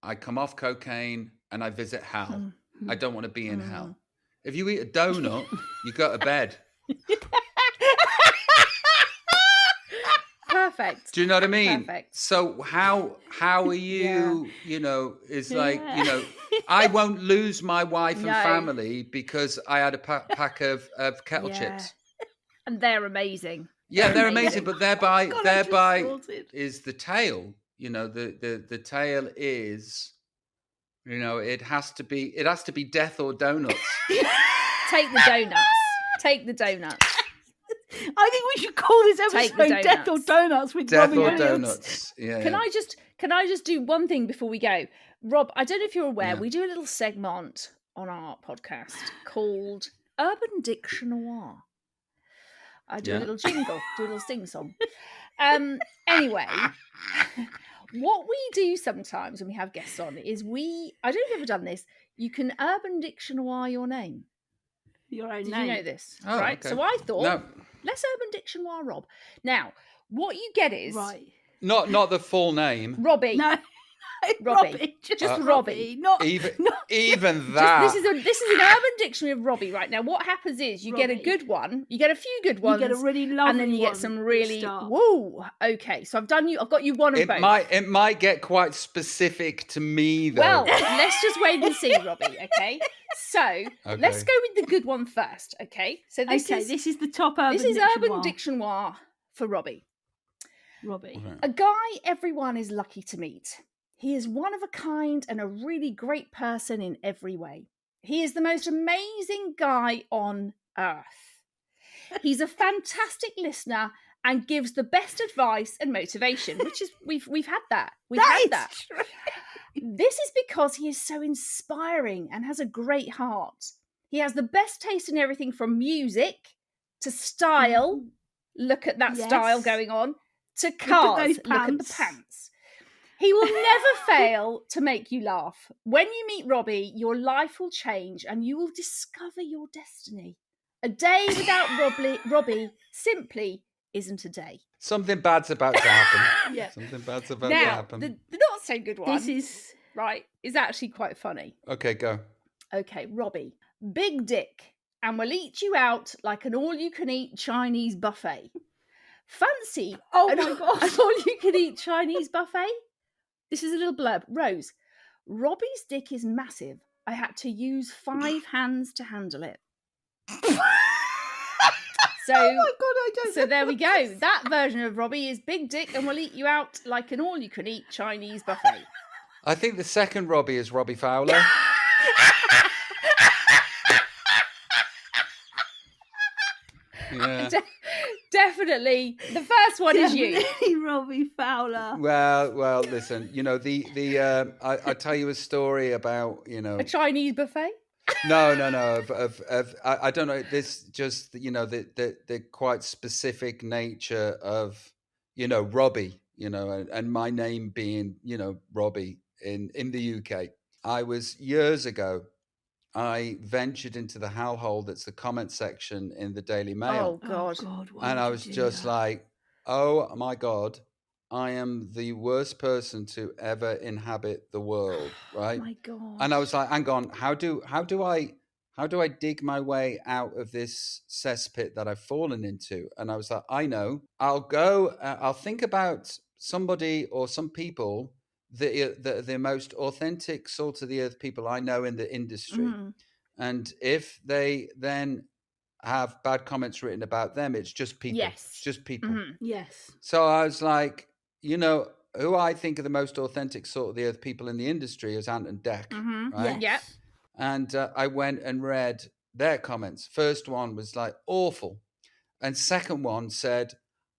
S3: I come off cocaine and I visit hell. I don't want to be in hell. If you eat a donut, you go to bed.
S2: Perfect.
S3: Do you know what I mean?
S2: Perfect.
S3: So how are you, it's like, I won't lose my wife and family because I had a pack of kettle chips.
S2: And they're amazing.
S3: Yeah, they're amazing, but thereby is the tail. The tail is, it has to be death or donuts.
S2: Take the donuts. Take the donuts.
S1: I think we should call this episode "Death or Donuts" with
S3: Death
S1: Robbie
S3: or
S1: Williams.
S3: Donuts. Yeah.
S2: Can I just do one thing before we go, Rob? I don't know if you're aware, we do a little segment on our podcast called Urban Dictionary. I do a little jingle, do a little sing song. Anyway, what we do sometimes when we have guests on is I don't know if you've ever done this. You can Urban Dictionary your name.
S1: Your own
S2: Did
S1: name.
S2: you know this?
S3: Oh,
S2: right.
S3: okay.
S2: So I thought,
S3: no.
S2: Let's Urban Dictionary Rob. Now, what you get is
S3: not the full name.
S2: Robbie.
S1: No.
S2: Robbie.
S1: Just
S2: Robbie.
S1: Not
S3: even that.
S2: This is an Urban Dictionary of Robbie right now. What happens is you get a good one, you get a few good ones,
S1: you get a really lovely
S2: and then you get some really whoa. Okay, so I've got you one of both.
S3: It might get quite specific to me though.
S2: Well, let's just wait and see, Robbie. Okay, so let's go with the good one first. Okay, so this
S1: is the top Urban.
S2: This is
S1: Dictionary.
S2: Urban Dictionary for Robbie.
S1: Robbie,
S3: Okay.
S2: A guy everyone is lucky to meet. He is one of a kind and a really great person in every way. He is the most amazing guy on earth. He's a fantastic listener and gives the best advice and motivation, which is we've had that. We've had that. This is because he is so inspiring and has a great heart. He has the best taste in everything from music to style. Look at that style going on. To cars. Look at the pants. He will never fail to make you laugh. When you meet Robbie, your life will change and you will discover your destiny. A day without Robbie simply isn't a day.
S3: Something bad's about to happen.
S1: Yeah.
S3: Something bad's about to
S2: Now,
S3: happen.
S2: the not so good one,
S1: This is
S2: is actually quite funny.
S3: Okay, go.
S2: Okay, Robbie. Big dick, and we'll eat you out like an all-you-can-eat Chinese buffet. Fancy
S1: Oh
S2: an,
S1: my God.
S2: an all-you-can-eat Chinese buffet? This is a little blurb. Rose, Robbie's dick is massive. I had to use 5 hands to handle it. So,
S1: oh my God, I don't
S2: so
S1: know
S2: there we
S1: what
S2: go.
S1: to say.
S2: That version of Robbie is big dick and we'll eat you out like an all-you-can-eat Chinese buffet.
S3: I think the second Robbie is Robbie Fowler. Yeah.
S2: Definitely. The first one is you.
S1: Definitely Robbie Fowler.
S3: Well. Listen. I tell you a story about
S2: A Chinese buffet?
S3: No. I don't know. This just the quite specific nature of Robbie. And my name being Robbie in the UK. I was years ago. I ventured into the hellhole that's the comment section in the Daily Mail.
S2: Oh God.
S1: Why
S3: And
S1: would
S3: I
S1: you
S3: was
S1: do
S3: just
S1: that?
S3: like, oh my God, I am the worst person to ever inhabit the world,
S2: Oh
S3: right?
S2: my God.
S3: And I was like, hang on, how do I dig my way out of this cesspit that I've fallen into? And I was like, I know, I'll think about somebody or some people the most authentic, salt of the earth people I know in the industry.
S2: Mm.
S3: And if they then have bad comments written about them, it's just people.
S2: Yes.
S3: It's just people.
S2: Mhm.
S1: Yes.
S3: So I was like, who I think are the most authentic sort of the earth people in the industry is Ant and Dec.
S2: Mhm.
S3: Right?
S2: Yep.
S3: And I went and read their comments. First one was like awful. And second one said,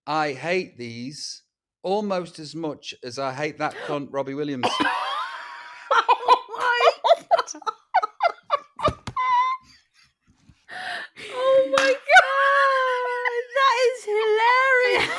S3: I hate these almost as much as I hate that cunt, Robbie Williams.
S2: Oh my
S1: That is hilarious.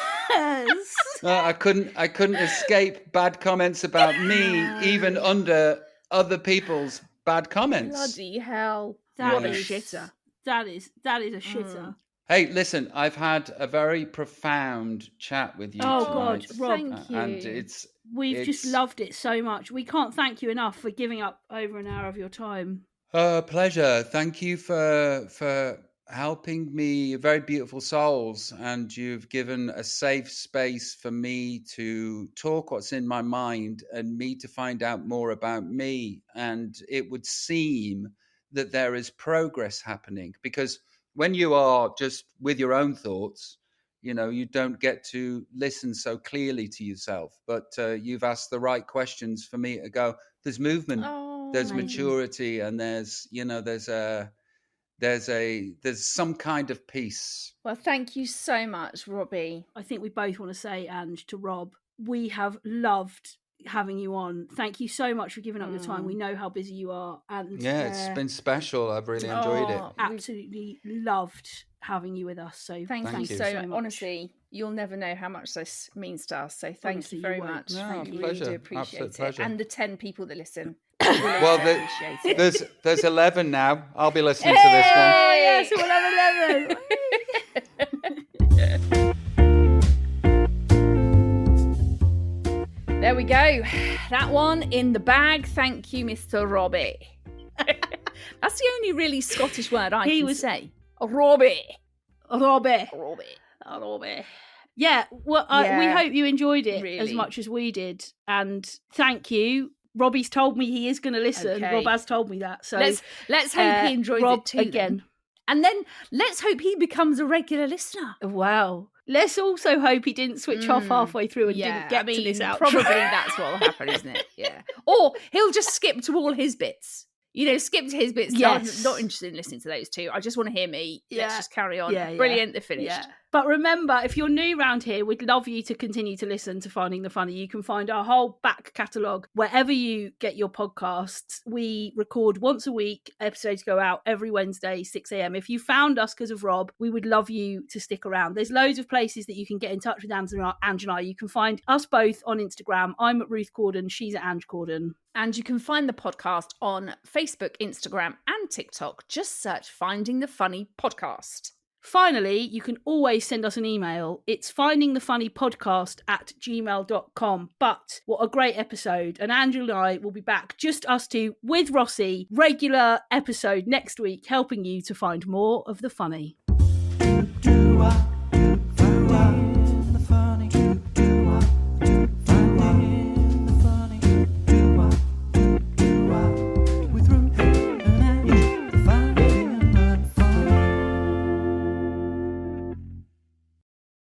S3: I couldn't escape bad comments about me, even under other people's bad comments.
S2: Bloody hell.
S1: That
S2: What a
S1: is-
S2: shitter.
S1: That is a shitter.
S3: Hey, listen, I've had a very profound chat with you
S1: Oh,
S3: tonight.
S1: God, Rob.
S2: Thank you.
S3: And
S1: We've just
S3: It's-
S1: loved it so much. We can't thank you enough for giving up over an hour of your time.
S3: Pleasure. Thank you for helping me, very beautiful souls, and you've given a safe space for me to talk what's in my mind and me to find out more about me. And it would seem that there is progress happening, because when you are just with your own thoughts, you don't get to listen so clearly to yourself. But you've asked the right questions for me to go, there's movement.
S2: Oh,
S3: There's
S1: amazing.
S3: maturity, and there's some kind of peace.
S2: Well, thank you so much, Robbie.
S1: I think we both want to say, Ange, to Rob, we have loved having you on. Thank you so much for giving up your time. We know how busy you are, and
S3: Yeah, it's been special. I've really enjoyed it.
S2: Oh,
S1: absolutely loved having you with us. So
S2: Thank
S3: Thank
S2: you
S3: you.
S2: so
S1: much.
S2: honestly, you'll never know how much this means to us. So thank
S1: Honestly,
S2: you very
S1: you won't.
S2: much.
S3: No,
S2: Thank you.
S3: pleasure.
S2: Really do appreciate
S3: Absolute
S2: it.
S3: pleasure.
S2: And the 10 people that listen.
S3: Well,
S2: Appreciate it.
S3: there's 11 now. I'll be listening to this one.
S1: Oh, yes, we'll have 11.
S2: There we go. That one in the bag. Thank you, Mr. Robbie. That's the only really Scottish word I can say. Robbie.
S1: Robbie.
S2: Robbie.
S1: Robbie. Yeah, well,
S2: Yeah.
S1: we hope you enjoyed it as
S2: Really.
S1: much as we did. And thank you. Robbie's told me he is going to listen.
S2: Okay.
S1: Rob has told me that. So
S2: Let's hope he enjoys
S1: Rob,
S2: it too.
S1: again.
S2: Then. And then let's hope he becomes a regular listener.
S1: Wow. Let's also hope he didn't switch off halfway through and didn't get to this outro.
S2: Probably that's what will happen, isn't it? Yeah. Or he'll just skip to all his bits. Skip to his bits.
S1: Yes.
S2: Not interested in listening to those two. I just want to hear me.
S1: Yeah.
S2: Let's just carry on.
S1: Yeah, yeah.
S2: Brilliant. They're finished.
S1: Yeah. But remember, if you're new around here, we'd love you to continue to listen to Finding the Funny. You can find our whole back catalogue wherever you get your podcasts. We record once a week. Episodes go out every Wednesday, 6 a.m. If you found us because of Rob, we would love you to stick around. There's loads of places that you can get in touch with Ange and I. You can find us both on Instagram. I'm at Ruth Corden. She's at Ange Corden.
S2: And you can find the podcast on Facebook, Instagram, and TikTok. Just search Finding the Funny Podcast.
S1: Finally, you can always send us an email. It's findingthefunnypodcast@gmail.com. But what a great episode. And Andrew and I will be back, just us two, with Rossi. Regular episode next week, helping you to find more of the funny.